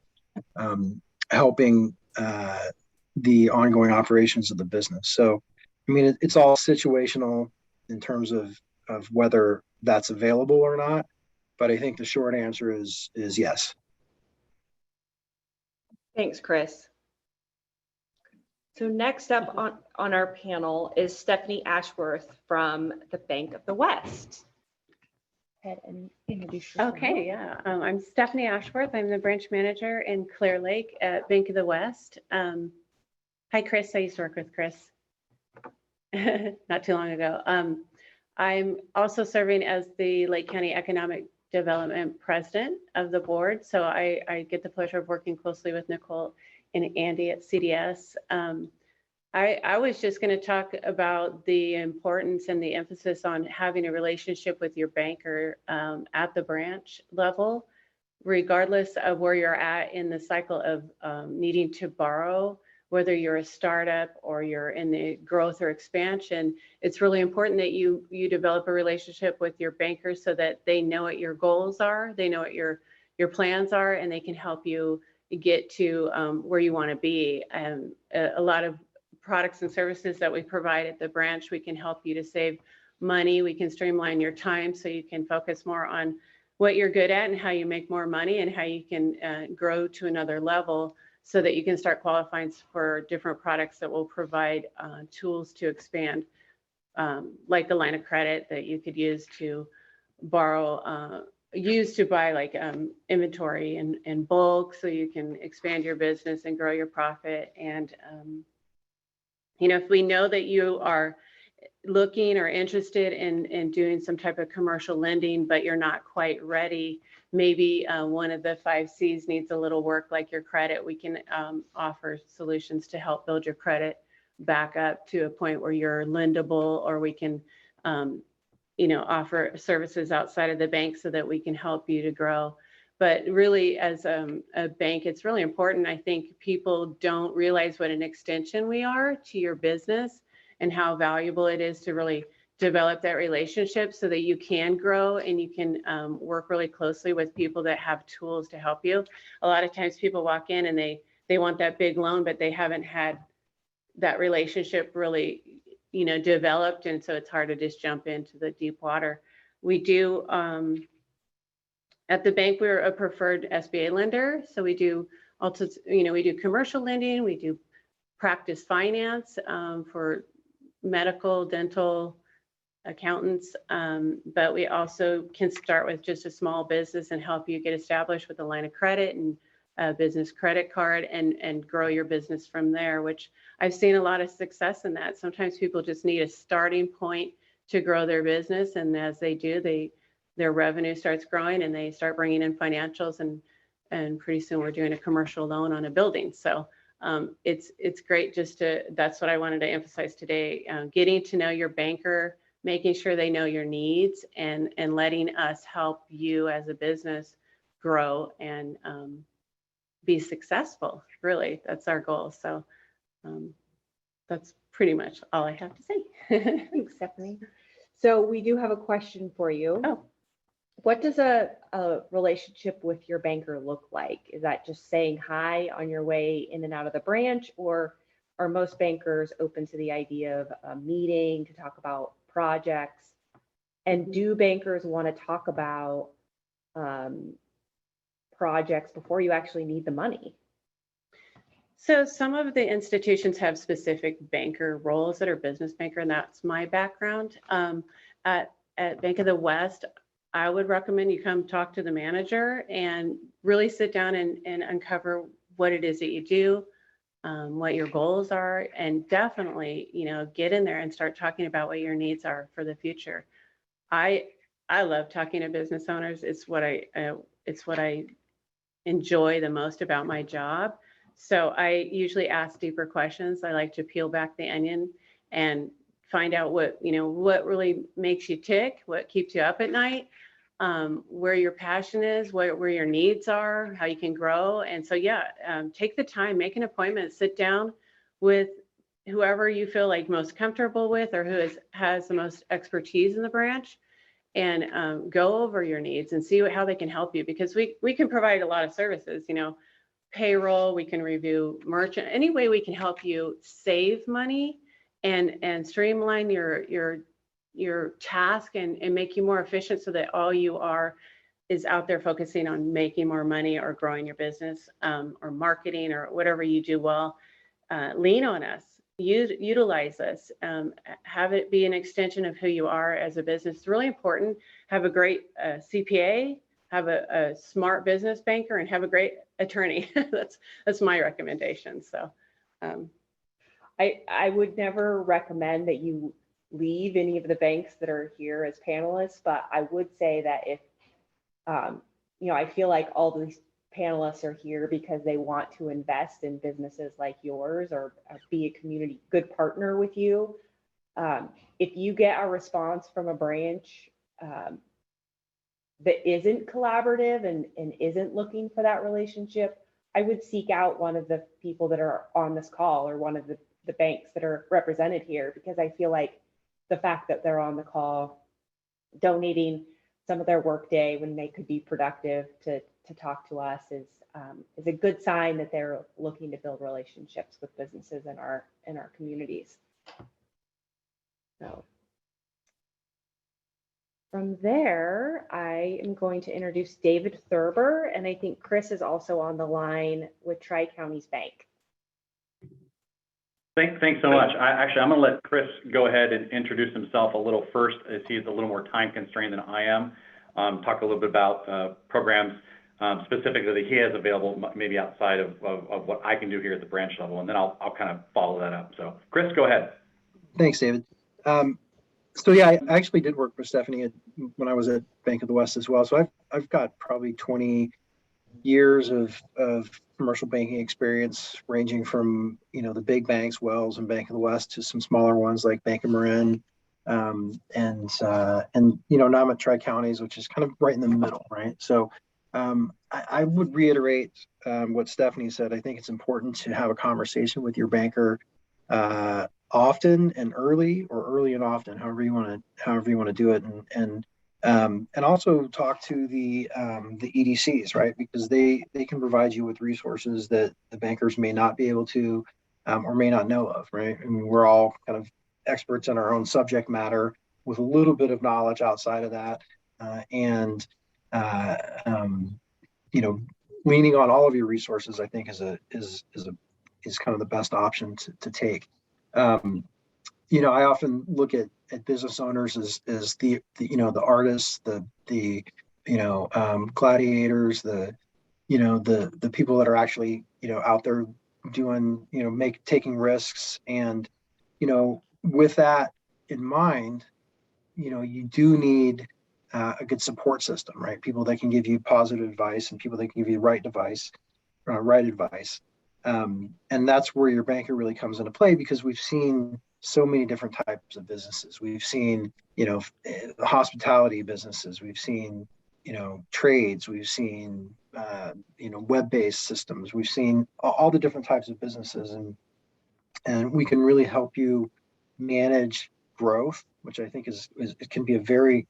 Speaker 5: helping the ongoing operations of the business. So, I mean, it's all situational in terms of whether that's available or not. But I think the short answer is yes.
Speaker 1: Thanks, Chris. So next up on our panel is Stephanie Ashworth from the Bank of the West. And introduce yourself.
Speaker 6: Okay, yeah. I'm Stephanie Ashworth. I'm the branch manager in Clear Lake at Bank of the West. Hi, Chris. I used to work with Chris not too long ago. I'm also serving as the Lake County Economic Development President of the board. So I get the pleasure of working closely with Nicole and Andy at CDS. I was just going to talk about the importance and the emphasis on having a relationship with your banker at the branch level, regardless of where you're at in the cycle of needing to borrow, whether you're a startup or you're in the growth or expansion. It's really important that you develop a relationship with your banker so that they know what your goals are, they know what your plans are, and they can help you get to where you want to be. And a lot of products and services that we provide at the branch, we can help you to save money. We can streamline your time so you can focus more on what you're good at and how you make more money and how you can grow to another level so that you can start qualifying for different products that will provide tools to expand, like the line of credit that you could use to borrow, use to buy like inventory in bulk so you can expand your business and grow your profit. And if we know that you are looking or interested in doing some type of commercial lending, but you're not quite ready, maybe one of the 5 C's needs a little work, like your credit, we can offer solutions to help build your credit back up to a point where you're lendable, or we can offer services outside of the bank so that we can help you to grow. But really, as a bank, it's really important. I think people don't realize what an extension we are to your business and how valuable it is to really develop that relationship so that you can grow and you can work really closely with people that have tools to help you. A lot of times people walk in and they want that big loan, but they haven't had that relationship really, developed. And so it's hard to just jump into the deep water. We do, at the bank, we're a preferred SBA lender. So we do also, we do commercial lending, we do practice finance for medical, dental, accountants, but we also can start with just a small business and help you get established with a line of credit and a business credit card and grow your business from there, which I've seen a lot of success in that. Sometimes people just need a starting point to grow their business, and as they do, their revenue starts growing and they start bringing in financials, and pretty soon we're doing a commercial loan on a building. So it's great that's what I wanted to emphasize today, getting to know your banker, making sure they know your needs, and letting us help you as a business grow and be successful. Really, that's our goal. So that's pretty much all I have to say.
Speaker 1: Thanks, Stephanie. So we do have a question for you.
Speaker 6: Oh.
Speaker 1: What does a relationship with your banker look like? Is that just saying hi on your way in and out of the branch, or are most bankers open to the idea of a meeting to talk about projects? And do bankers want to talk about projects before you actually need the money?
Speaker 6: So some of the institutions have specific banker roles that are business banker, and that's my background. At Bank of the West, I would recommend you come talk to the manager and really sit down and uncover what it is that you do, what your goals are, and definitely, get in there and start talking about what your needs are for the future. I love talking to business owners. It's what I enjoy the most about my job. So I usually ask deeper questions. I like to peel back the onion and find out what really makes you tick, what keeps you up at night, where your passion is, where your needs are, how you can grow. And so, take the time, make an appointment, sit down with whoever you feel like most comfortable with, or who has the most expertise in the branch, and go over your needs and see how they can help you, because we can provide a lot of services, payroll, we can review merchant, any way we can help you save money and streamline your task and make you more efficient, so that all you are is out there focusing on making more money or growing your business, or marketing, or whatever you do well. Lean on us, utilize us, have it be an extension of who you are as a business. It's really important. Have a great CPA, have a smart business banker, and have a great attorney. That's my recommendation. So
Speaker 1: I would never recommend that you leave any of the banks that are here as panelists, but I would say that if I feel like all these panelists are here because they want to invest in businesses like yours or be a community good partner with you. If you get a response from a branch that isn't collaborative and isn't looking for that relationship, I would seek out one of the people that are on this call or one of the banks that are represented here, because I feel like the fact that they're on the call donating some of their workday when they could be productive to talk to us is a good sign that they're looking to build relationships with businesses in our communities. So from there, I am going to introduce David Thurber, and I think Chris is also on the line with Tri-Counties Bank.
Speaker 7: Thanks so much. I'm going to let Chris go ahead and introduce himself a little first, as he's a little more time constrained than I am. Talk a little bit about programs specifically that he has available, maybe outside of what I can do here at the branch level, and then I'll kind of follow that up. So, Chris, go ahead.
Speaker 5: Thanks, David. So yeah, I actually did work with Stephanie when I was at Bank of the West as well. So I've got probably 20 years of commercial banking experience, ranging from, you know, the big banks, Wells and Bank of the West, to some smaller ones like Bank of Marin, and you know, now I'm at Tri-Counties, which is kind of right in the middle, right? So I would reiterate what Stephanie said. I think it's important to have a conversation with your banker often and early, or early and often, however you want to do it, and also talk to the EDCs, right? Because they can provide you with resources that the bankers may not be able to or may not know of, right? I mean, we're all kind of experts in our own subject matter with a little bit of knowledge outside of that, you know, leaning on all of your resources, I think, is kind of the best option to take. You know, I often look at business owners as the you know, the artists, the you know, gladiators, the people that are actually, you know, out there doing, you know, taking risks. And, you know, with that in mind, you know, you do need a good support system, right? People that can give you positive advice and people that can give you right advice. And that's where your banker really comes into play, because we've seen so many different types of businesses. We've seen, you know, hospitality businesses. We've seen, you know, trades. We've seen, you know, web-based systems. We've seen all the different types of businesses, and we can really help you manage growth, which I think it can be a very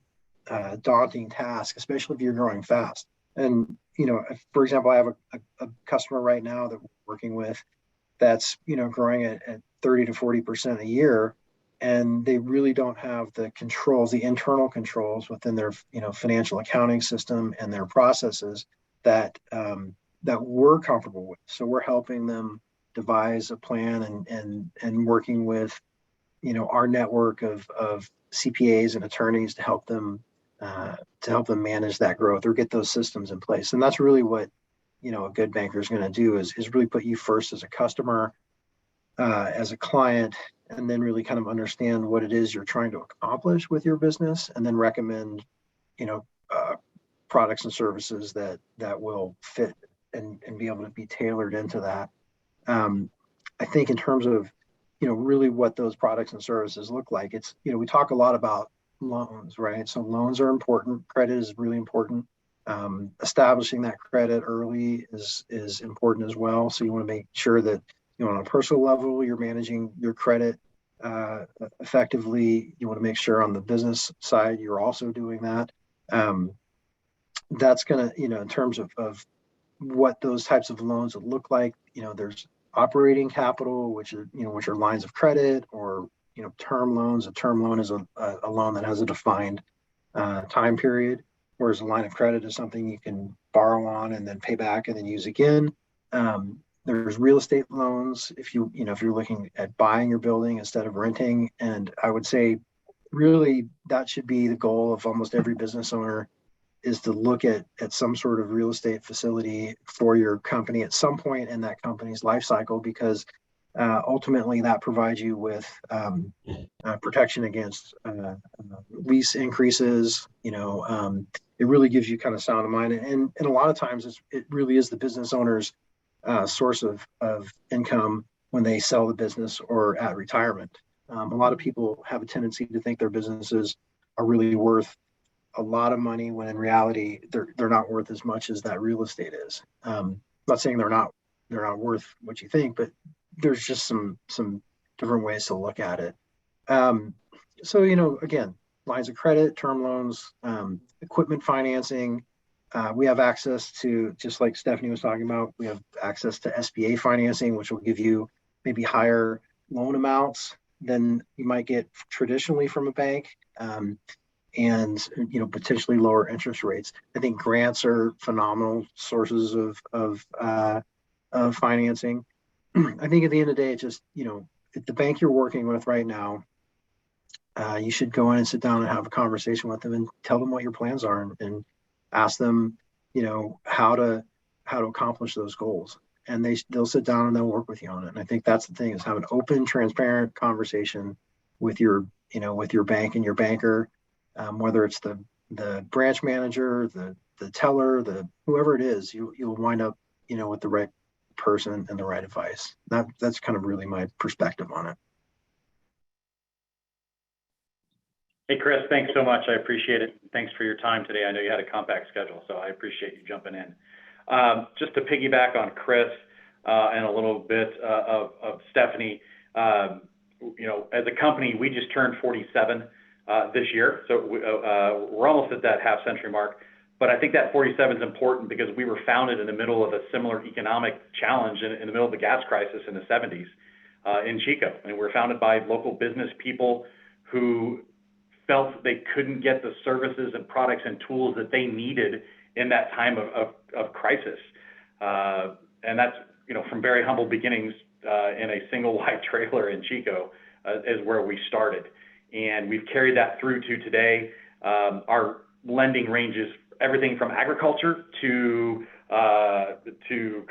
Speaker 5: daunting task, especially if you're growing fast. And, you know, for example, I have a customer right now that we're working with that's, you know, growing at 30 to 40% a year, and they really don't have the controls, the internal controls within their, you know, financial accounting system and their processes that we're comfortable with. So we're helping them devise a plan and working with, you know, our network of CPAs and attorneys to help them manage that growth or get those systems in place. And that's really what, you know, a good banker is going to do is really put you first as a customer, as a client, and then really kind of understand what it is you're trying to accomplish with your business, and then recommend, you know, products and services that will fit and be able to be tailored into that. I think in terms of, you know, really what those products and services look like, it's, you know, we talk a lot about loans, right? So loans are important. Credit is really important. Establishing that credit early is important as well. So you want to make sure that, you know, on a personal level, you're managing your credit effectively. You want to make sure on the business side, you're also doing that. That's going to, you know, in terms of what those types of loans would look like, you know, there's operating capital, which are lines of credit, or, you know, term loans. A term loan is a loan that has a defined time period, whereas a line of credit is something you can borrow on and then pay back and then use again. There's real estate loans if you're looking at buying your building instead of renting. And I would say really that should be the goal of almost every business owner, is to look at some sort of real estate facility for your company at some point in that company's life cycle, because ultimately that provides you with protection against lease increases. It really gives you kind of sound of mind, and a lot of times it really is the business owner's source of income when they sell the business or at retirement. A lot of people have a tendency to think their businesses are really worth a lot of money when in reality they're not worth as much as that real estate is. Not saying they're not worth what you think, but there's just some different ways to look at it. So again, lines of credit, term loans, equipment financing. We have access to, just like Stephanie was talking about, we have access to SBA financing, which will give you maybe higher loan amounts than you might get traditionally from a bank. And potentially lower interest rates. I think grants are phenomenal sources of financing. I think at the end of the day, it's just if the bank you're working with right now, you should go in and sit down and have a conversation with them and tell them what your plans are and ask them, how to accomplish those goals. And they'll sit down and they'll work with you on it. And I think that's the thing, is have an open, transparent conversation with your bank and your banker. Whether it's the branch manager, the teller, whoever it is, you'll wind up, with the right person and the right advice. That's kind of really my perspective on it.
Speaker 7: Hey, Chris, thanks so much. I appreciate it. Thanks for your time today. I know you had a compact schedule, so I appreciate you jumping in. Just to piggyback on Chris and a little bit of Stephanie, as a company, we just turned 47 this year. So we're almost at that half-century mark. But I think that 47 is important because we were founded in the middle of a similar economic challenge in the middle of the gas crisis in the 70s in Chico. And we were founded by local business people who felt they couldn't get the services and products and tools that they needed in that time of crisis. And that's, from very humble beginnings in a single wide trailer in Chico is where we started. And we've carried that through to today. Our lending ranges everything from agriculture to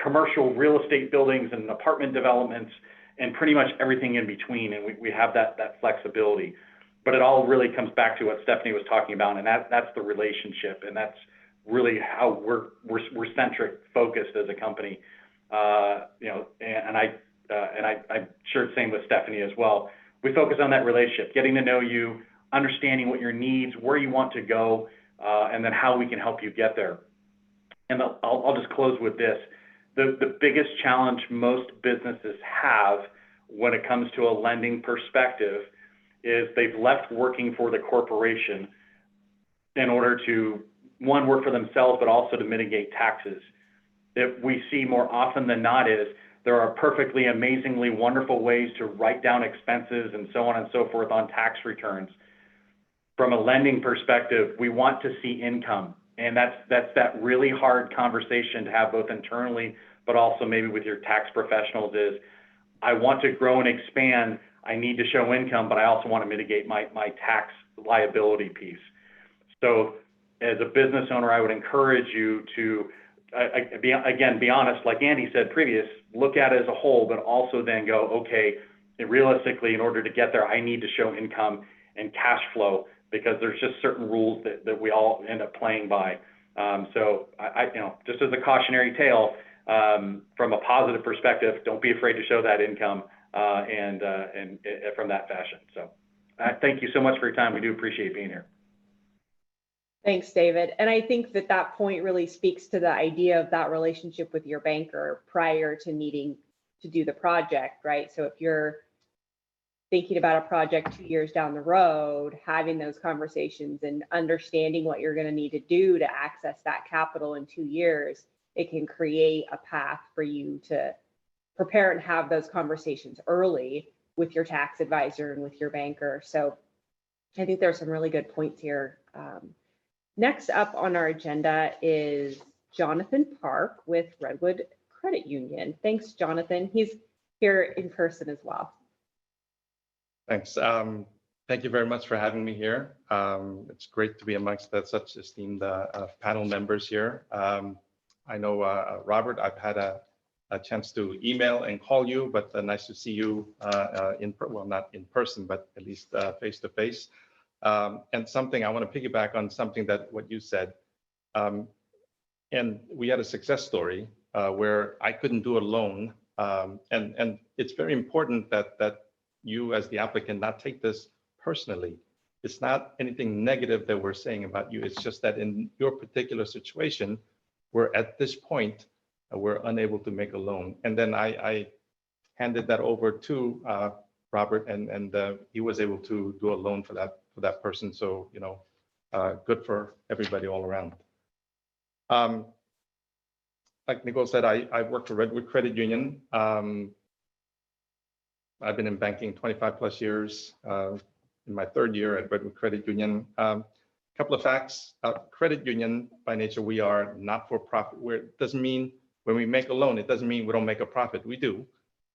Speaker 7: commercial real estate buildings and apartment developments and pretty much everything in between. And we have that flexibility. But it all really comes back to what Stephanie was talking about, and that's the relationship, and that's really how we're centric focused as a company. And I'm sure it's the same with Stephanie as well. We focus on that relationship, getting to know you, understanding what your needs, where you want to go, and then how we can help you get there. And I'll just close with this. The biggest challenge most businesses have when it comes to a lending perspective is they've left working for the corporation in order to, one, work for themselves, but also to mitigate taxes. That we see more often than not is there are perfectly, amazingly wonderful ways to write down expenses and so on and so forth on tax returns. From a lending perspective, we want to see income. And that's that really hard conversation to have both internally, but also maybe with your tax professionals is, I want to grow and expand. I need to show income, but I also want to mitigate my tax liability piece. So as a business owner, I would encourage you to, be honest, like Andy said previous, look at it as a whole, but also then go, okay, realistically, in order to get there, I need to show income and cash flow because there's just certain rules that we all end up playing by. So just as a cautionary tale, from a positive perspective, don't be afraid to show that income and from that fashion. So thank you so much for your time. We do appreciate being here.
Speaker 1: Thanks, David. And I think that point really speaks to the idea of that relationship with your banker prior to needing to do the project, right? So if you're thinking about a project 2 years down the road, having those conversations and understanding what you're going to need to do to access that capital in 2 years, it can create a path for you to prepare and have those conversations early with your tax advisor and with your banker. So I think there's some really good points here. Next up on our agenda is Jonathan Park with Redwood Credit Union. Thanks, Jonathan. He's here in person as well.
Speaker 8: Thanks. Thank you very much for having me here. It's great to be amongst such esteemed panel members here. I know, Robert, I've had a a chance to email and call you, but nice to see you well, not in person, but at least face to face. And something I want to piggyback on something that what you said. And we had a success story where I couldn't do a loan. And it's very important that you as the applicant not take this personally. It's not anything negative that we're saying about you. It's just that in your particular situation, we're at this point, we're unable to make a loan. And then I handed that over to Robert, and he was able to do a loan for that person. So, you know, good for everybody all around. Like Nicole said, I work for Redwood Credit Union. I've been in banking 25 plus years. In my third year at Redwood Credit Union. Couple of facts. Credit union, by nature, we are not for profit. It doesn't mean when we make a loan, it doesn't mean we don't make a profit. We do.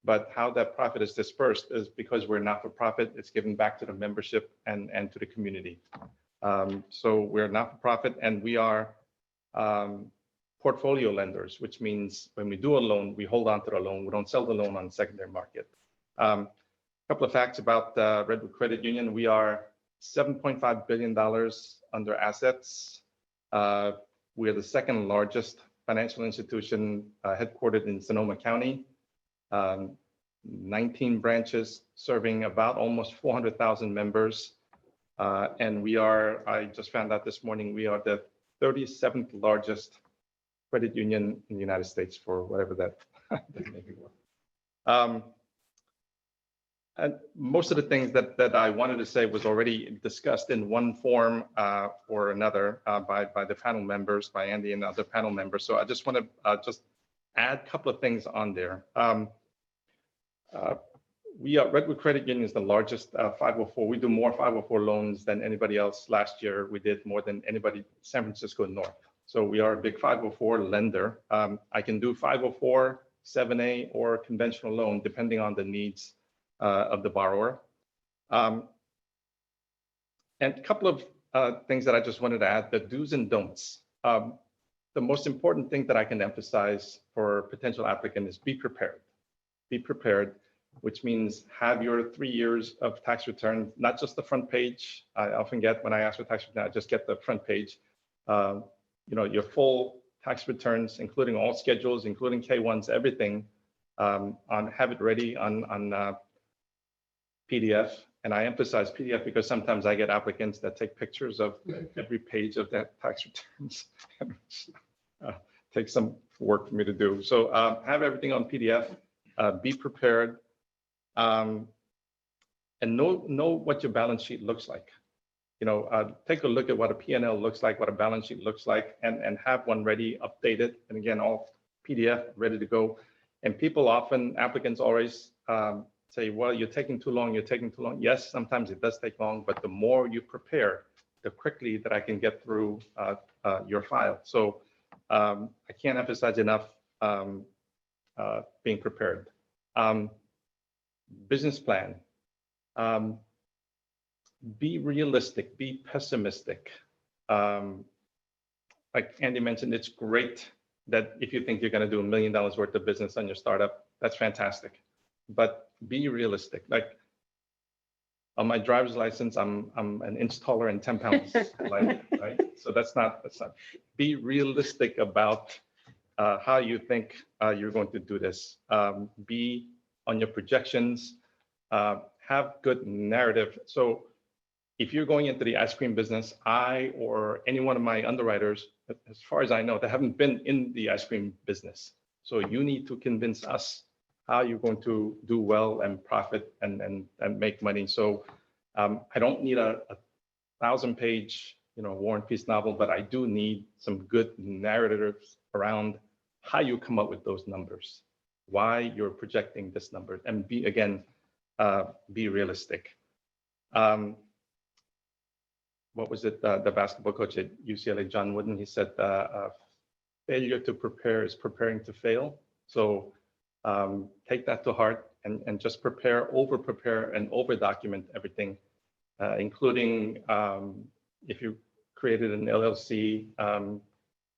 Speaker 8: But how that profit is dispersed is because we're not for profit. It's given back to the membership and to the community. So we're not for profit, and we are portfolio lenders, which means when we do a loan, we hold on to the loan. We don't sell the loan on the secondary market. Couple of facts about Redwood Credit Union. We are $7.5 billion under assets. We are the second largest financial institution headquartered in Sonoma County. 19 branches serving about almost 400,000 members. And we are, I just found out this morning, we are the 37th largest credit union in the United States, for whatever that, that may be worth. And most of the things that I wanted to say was already discussed in one form or another by the panel members, by Andy and other panel members. So I just want to just add a couple of things on there. Redwood Credit Union is the largest 504. We do more 504 loans than anybody else. Last year, we did more than anybody, San Francisco North. So we are a big 504 lender. I can do 504, 7A, or conventional loan, depending on the needs of the borrower. And a couple of things that I just wanted to add, the do's and don'ts. The most important thing that I can emphasize for potential applicant is be prepared. Be prepared, which means have your 3 years of tax return, not just the front page. I often get, when I ask for tax return, I just get the front page. You know, your full tax returns, including all schedules, including K1s, everything, have it ready on PDF. And I emphasize PDF because sometimes I get applicants that take pictures of every page of that tax returns. Takes some work for me to do. So have everything on PDF, be prepared, and know what your balance sheet looks like. You know, take a look at what a P&L looks like, what a balance sheet looks like, and have one ready, updated, and again, all PDF ready to go. And people often, applicants always say, well, you're taking too long, you're taking too long. Yes, sometimes it does take long, but the more you prepare, the quickly that I can get through your file. So I can't emphasize enough being prepared. Business plan. Be realistic, be pessimistic. Like Andy mentioned, it's great that if you think you're going to do $1 million worth of business on your startup, that's fantastic. But be realistic. Like on my driver's license, I'm an inch taller and 10 pounds lighter, right? So that's not. Be realistic about how you think you're going to do this. Be on your projections. Have good narrative. So if you're going into the ice cream business, I or any one of my underwriters, as far as I know, they haven't been in the ice cream business. So you need to convince us how you're going to do well and profit and make money. So I don't need a 1,000-page, you know, War and Peace novel, but I do need some good narratives around how you come up with those numbers, why you're projecting this number, and be realistic. What was it? The basketball coach at UCLA, John Wooden, he said, failure to prepare is preparing to fail. So take that to heart and just over-prepare and over-document everything, including if you created an LLC, you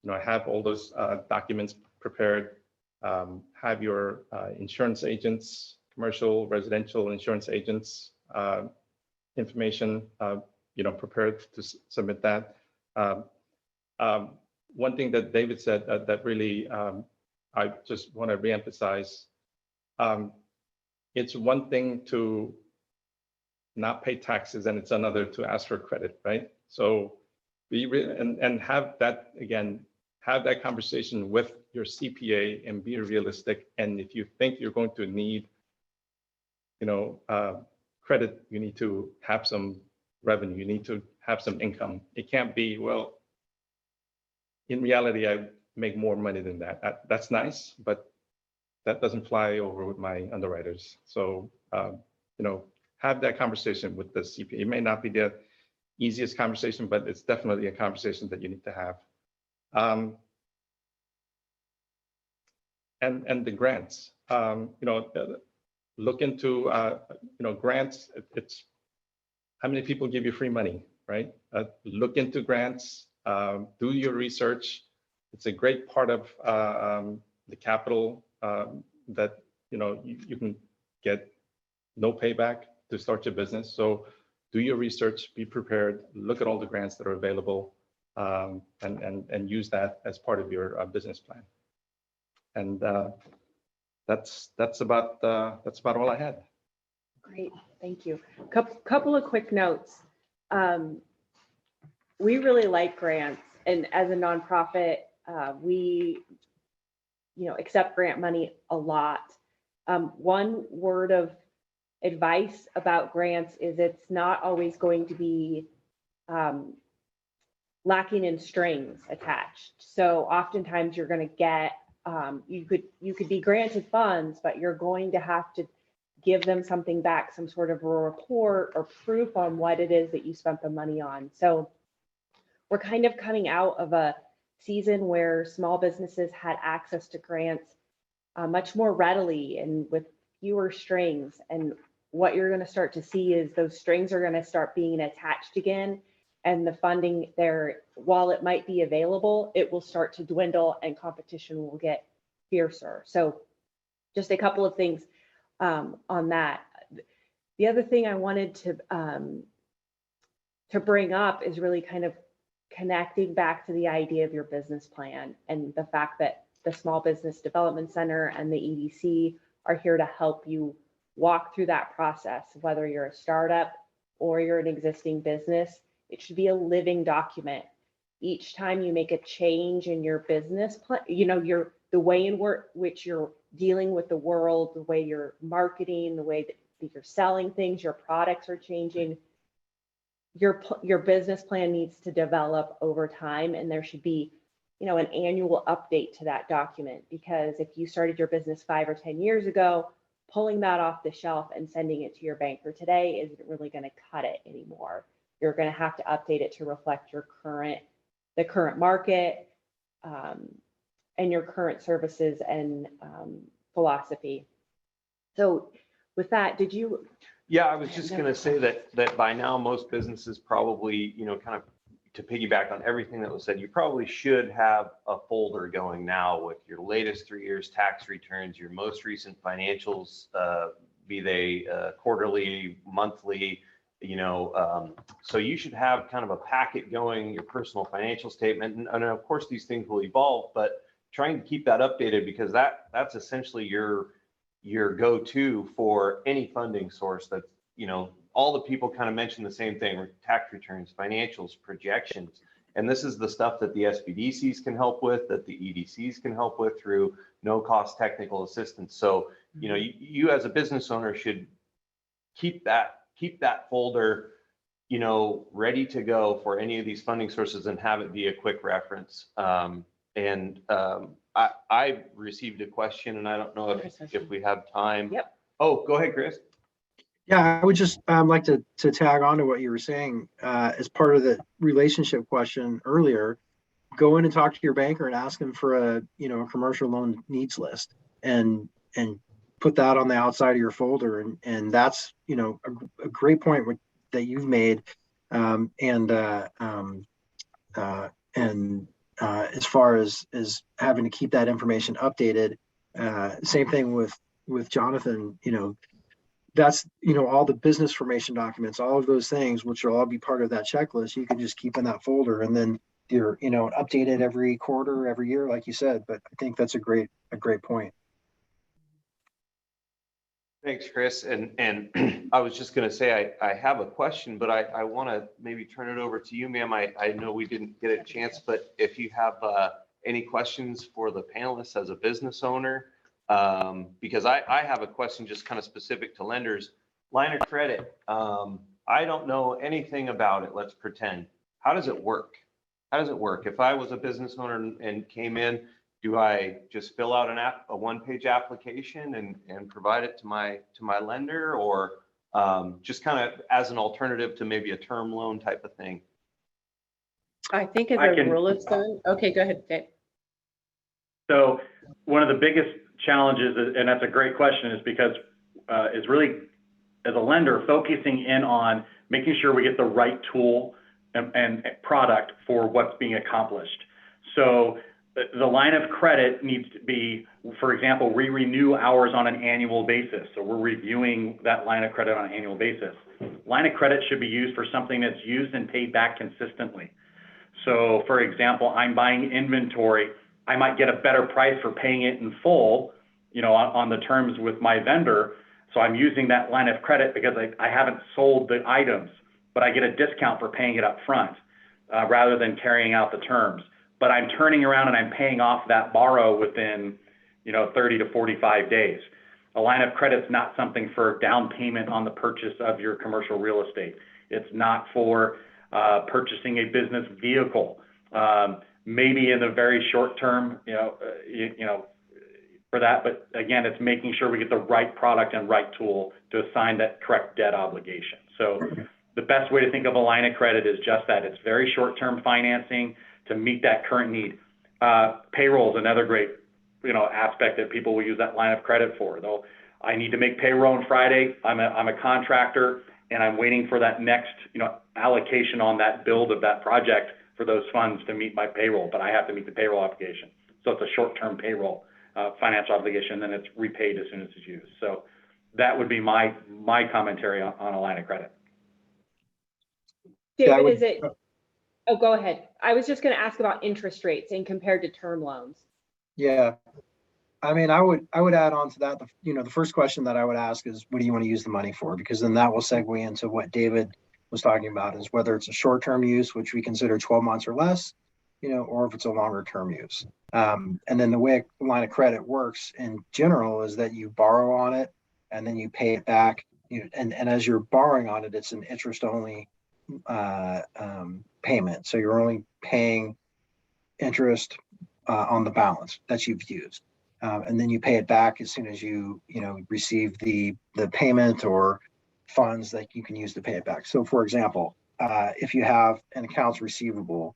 Speaker 8: know, have all those documents prepared, have your insurance agents, commercial, residential insurance agents information, prepared to submit that. One thing that David said that really I just want to reemphasize. It's one thing to not pay taxes, and it's another to ask for credit, right? So and have that, again, have that conversation with your CPA and be realistic. And if you think you're going to need, credit, you need to have some revenue, you need to have some income. It can't be, well, in reality, I make more money than that. That's nice, but that doesn't fly over with my underwriters. So, have that conversation with the CPA. It may not be the easiest conversation, but it's definitely a conversation that you need to have. And the grants, look into, grants. It's how many people give you free money, right? Look into grants, do your research. It's a great part of the capital that, you can get no payback to start your business. So do your research, be prepared, look at all the grants that are available, and use that as part of your business plan. And that's about all I had.
Speaker 1: Great, thank you. Couple of quick notes. We really like grants, and as a nonprofit, we accept grant money a lot. One word of advice about grants is it's not always going to be lacking in strings attached. So oftentimes you're going to get, you could be granted funds, but you're going to have to give them something back, some sort of a report or proof on what it is that you spent the money on. So we're kind of coming out of a season where small businesses had access to grants much more readily and with fewer strings. And what you're going to start to see is those strings are going to start being attached again. And the funding there, while it might be available, it will start to dwindle and competition will get fiercer. So just a couple of things on that. The other thing I wanted to bring up is really kind of connecting back to the idea of your business plan and the fact that the Small Business Development Center and the EDC are here to help you walk through that process, whether you're a startup or you're an existing business. It should be a living document. Each time you make a change in your business plan, the way in which you're dealing with the world, the way you're marketing, the way that you're selling things, your products are changing. Your business plan needs to develop over time, and there should be, an annual update to that document, because if you started your business 5 or 10 years ago, pulling that off the shelf and sending it to your banker today isn't really going to cut it anymore. You're going to have to update it to reflect the current market, and your current services and philosophy. So with that, did you?
Speaker 2: Yeah, I was just going to say that by now most businesses probably, kind of to piggyback on everything that was said, you probably should have a folder going now with your latest 3 years tax returns, your most recent financials, be they quarterly, monthly, so you should have kind of a packet going, your personal financial statement. And of course, these things will evolve, but trying to keep that updated, because that's essentially your go-to for any funding source. That's, all the people kind of mention the same thing: tax returns, financials, projections. And this is the stuff that the SBDCs can help with, that the EDCs can help with through no-cost technical assistance. So, you as a business owner should keep that folder, ready to go for any of these funding sources and have it be a quick reference. I received a question, and I don't know if we have time.
Speaker 1: Yep.
Speaker 2: Oh, go ahead, Chris.
Speaker 5: Yeah, I would just like to tag on to what you were saying as part of the relationship question earlier. Go in and talk to your banker and ask him for a commercial loan needs list, and put that on the outside of your folder. And that's a great point that you've made. As far as having to keep that information updated, Same thing with Jonathan, that's, all the business formation documents, all of those things, which will all be part of that checklist, you can just keep in that folder, and then you're, update it every quarter, every year, like you said. But I think that's a great point.
Speaker 2: Thanks, Chris. And I was just going to say, I have a question, but I want to maybe turn it over to you, ma'am. I know we didn't get a chance, but if you have any questions for the panelists as a business owner, because I have a question just kind of specific to lenders. Line of credit, I don't know anything about it, let's pretend. How does it work? How does it work? If I was a business owner and came in, do I just fill out a one-page application and provide it to my lender, or just kind of as an alternative to maybe a term loan type of thing?
Speaker 6: I think as a rule of thumb. Okay, go ahead, Dave.
Speaker 7: So one of the biggest challenges, and that's a great question, is because is really, as a lender, focusing in on making sure we get the right tool and product for what's being accomplished. So the line of credit needs to be, for example, we renew ours on an annual basis. So we're reviewing that line of credit on an annual basis. Line of credit should be used for something that's used and paid back consistently. So for example, I'm buying inventory. I might get a better price for paying it in full, on the terms with my vendor. So I'm using that line of credit because I haven't sold the items, but I get a discount for paying it up front rather than carrying out the terms. But I'm turning around and I'm paying off that borrow within, 30 to 45 days. A line of credit is not something for down payment on the purchase of your commercial real estate. It's not for purchasing a business vehicle. Maybe in the very short term, for that, but again, it's making sure we get the right product and right tool to assign that correct debt obligation. So the best way to think of a line of credit is just that. It's very short-term financing to meet that current need. Payroll is another great, aspect that people will use that line of credit for. Though I need to make payroll on Friday. I'm a contractor, and I'm waiting for that next, allocation on that build of that project for those funds to meet my payroll, but I have to meet the payroll obligation. So it's a short-term payroll financial obligation, then it's repaid as soon as it's used. So that would be my commentary on a line of credit.
Speaker 1: David, oh, go ahead. I was just going to ask about interest rates and compared to term loans.
Speaker 5: Yeah. I mean, I would add on to that. The first question that I would ask is, what do you want to use the money for? Because then that will segue into what David was talking about, is whether it's a short-term use, which we consider 12 months or less, or if it's a longer-term use. And then the way a line of credit works in general is that you borrow on it and then you pay it back. And as you're borrowing on it, it's an interest-only payment. So you're only paying interest on the balance that you've used. And then you pay it back as soon as you receive the payment or funds that you can use to pay it back. So for example, if you have an accounts receivable,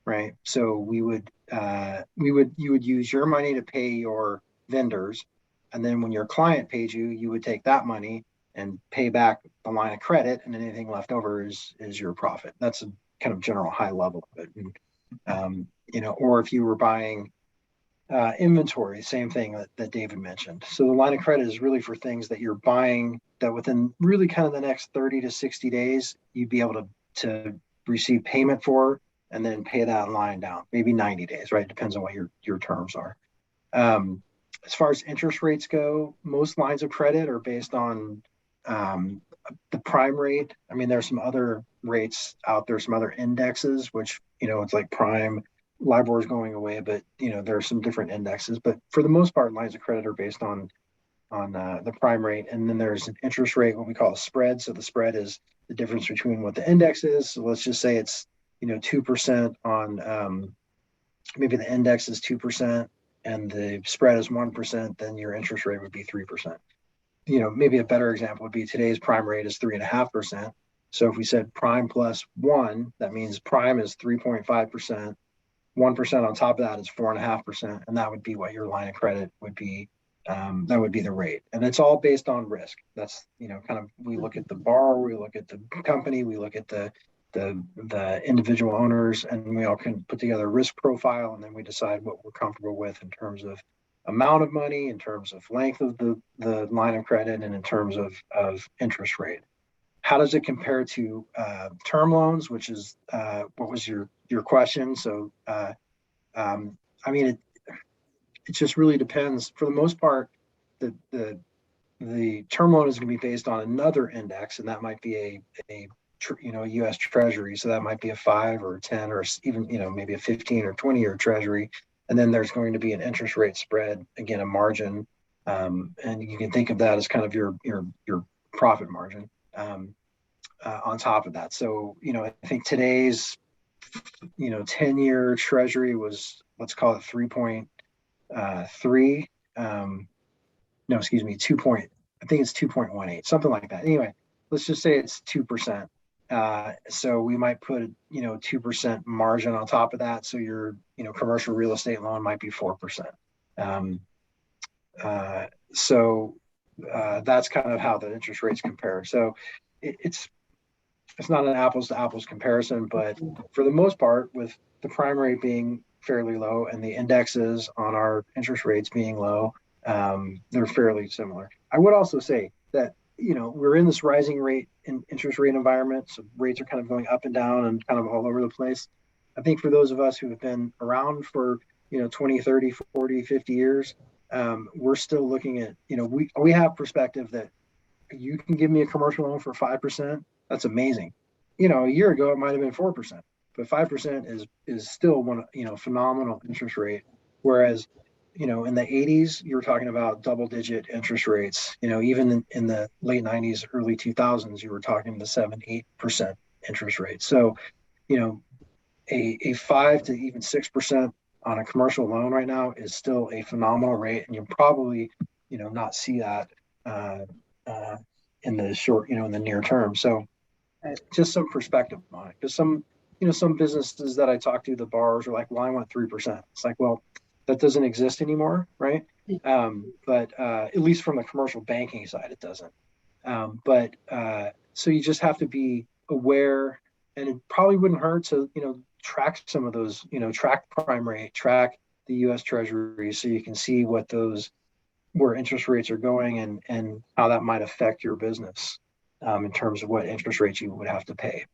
Speaker 5: right? So you would use your money to pay your vendors, and then when your client pays you, you would take that money and pay back the line of credit, and anything left over is your profit. That's a kind of general high level of it. And, or if you were buying inventory, same thing that David mentioned. So the line of credit is really for things that you're buying that within really kind of the next 30 to 60 days, you'd be able to receive payment for, and then pay that line down, maybe 90 days, right? Depends on what your terms are. As far as interest rates go, most lines of credit are based on the prime rate. I mean, there's some other rates out there, some other indexes, which, it's like prime, LIBOR is going away, but, there are some different indexes. But for the most part, lines of credit are based on the prime rate. And then there's an interest rate, what we call a spread. So the spread is the difference between what the index is. So let's just say it's 2% on maybe the index is 2% and the spread is 1%, then your interest rate would be 3%. Maybe a better example would be today's prime rate is 3.5%. So if we said prime plus 1, that means prime is 3.5%, 1% on top of that is 4.5%, and that would be what your line of credit would be. That would be the rate, and it's all based on risk. That's kind of, we look at the borrower, we look at the company, we look at the individual owners, and we all can put together a risk profile, and then we decide what we're comfortable with in terms of amount of money, in terms of length of the line of credit, and in terms of interest rate. How does it compare to term loans, which is what was your question? So, I mean, it just really depends. For the most part, the term loan is going to be based on another index, and that might be a U.S. Treasury. So that might be a 5 or 10 or even maybe a 15 or 20-year Treasury. And then there's going to be an interest rate spread, again, a margin, and you can think of that as kind of your profit margin on top of that. So I think today's 10-year Treasury was, let's call it 3.3. No, excuse me, 2 point. I think it's 2.18, something like that. Anyway, let's just say it's 2%. So we might put 2% margin on top of that. So your commercial real estate loan might be 4%. So that's kind of how the interest rates compare. So it's not an apples to apples comparison, but for the most part, with the prime rate being fairly low and the indexes on our interest rates being low, they're fairly similar. I would also say that we're in this rising rate in interest rate environment, so rates are kind of going up and down and kind of all over the place. I think for those of us who have been around for 20, 30, 40, 50 years, we're still looking at we have perspective that you can give me a commercial loan for 5%. That's amazing. A year ago it might have been 4%, but 5% is still one phenomenal interest rate. Whereas in the 80s, you were talking about double-digit interest rates. Even in the late 90s, early 2000s, you were talking the 7-8% interest rate. So, a 5 to even 6% on a commercial loan right now is still a phenomenal rate, and you'll probably, not see that in the short, in the near term. So, just some perspective on it. Because some businesses that I talk to, the borrowers are like, "Well, I want 3%." It's like, well, that doesn't exist anymore, right? But at least from the commercial banking side, it doesn't. So you just have to be aware, and it probably wouldn't hurt to track some of those, track prime rate, track the U.S. Treasury, so you can see where interest rates are going and how that might affect your business in terms of what interest rates you would have to pay.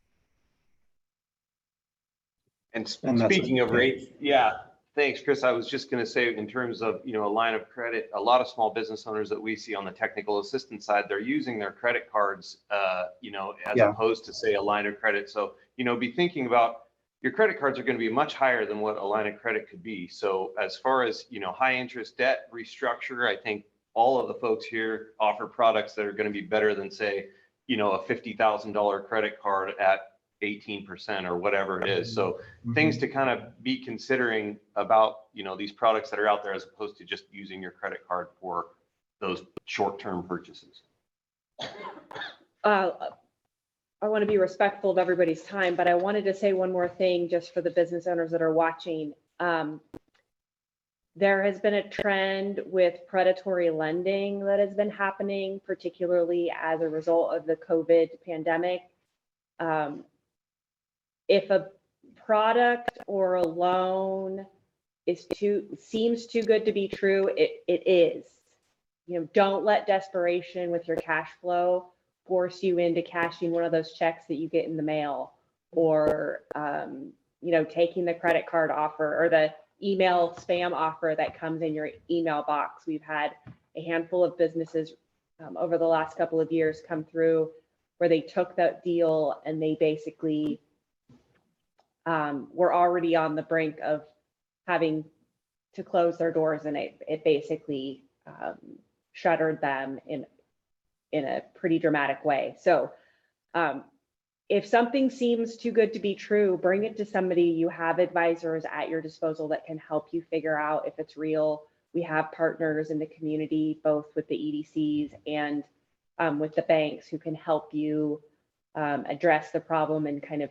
Speaker 2: And speaking of rates, yeah. Thanks, Chris. I was just going to say, in terms of, a line of credit, a lot of small business owners that we see on the technical assistance side, they're using their credit cards, as opposed to, say, a line of credit. So, be thinking about your credit cards are going to be much higher than what a line of credit could be. So as far as, high interest debt restructure, I think all of the folks here offer products that are going to be better than, say, a $50,000 credit card at 18% or whatever it is. So things to kind of be considering about, these products that are out there, as opposed to just using your credit card for those short-term purchases.
Speaker 1: I want to be respectful of everybody's time, but I wanted to say one more thing just for the business owners that are watching. There has been a trend with predatory lending that has been happening, particularly as a result of the COVID pandemic. If a product or a loan seems too good to be true, it is. Don't let desperation with your cash flow force you into cashing one of those checks that you get in the mail, or taking the credit card offer or the email spam offer that comes in your email box. We've had a handful of businesses over the last couple of years come through where they took that deal and they basically were already on the brink of having to close their doors, and it basically shuttered them in a pretty dramatic way. So if something seems too good to be true, bring it to somebody. You have advisors at your disposal that can help you figure out if it's real. We have partners in the community, both with the EDCs and with the banks, who can help you address the problem and kind of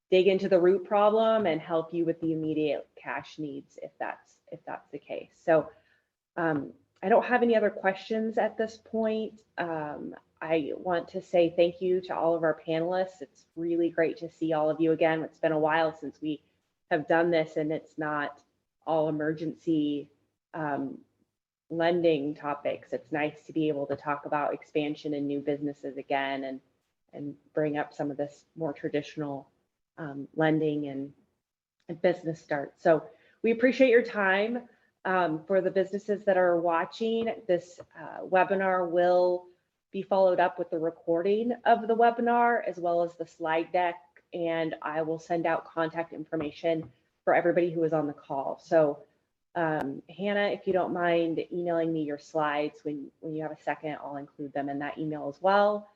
Speaker 1: dig into the root problem and help you with the immediate cash needs if that's the case. So I don't have any other questions at this point. I want to say thank you to all of our panelists. It's really great to see all of you again. It's been a while since we have done this, and it's not all emergency lending topics. It's nice to be able to talk about expansion and new businesses again and bring up some of this more traditional lending and business start. So we appreciate your time. For the businesses that are watching, this webinar will be followed up with the recording of the webinar as well as the slide deck, and I will send out contact information for everybody who is on the call. So Hannah, if you don't mind emailing me your slides when you have a second, I'll include them in that email as well.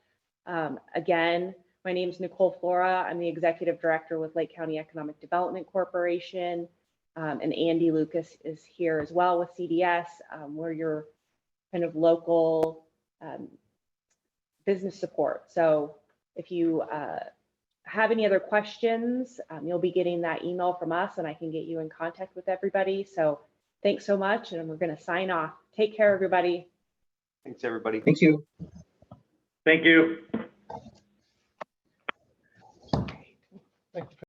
Speaker 1: Again, my name is Nicole Flora. I'm the Executive Director with Lake County Economic Development Corporation. And Andy Lucas is here as well with CDS. We're your kind of local business support. So if you have any other questions, you'll be getting that email from us and I can get you in contact with everybody. So thanks so much. And we're going to sign off. Take care, everybody.
Speaker 2: Thanks, everybody.
Speaker 5: Thank you.
Speaker 7: Thank you.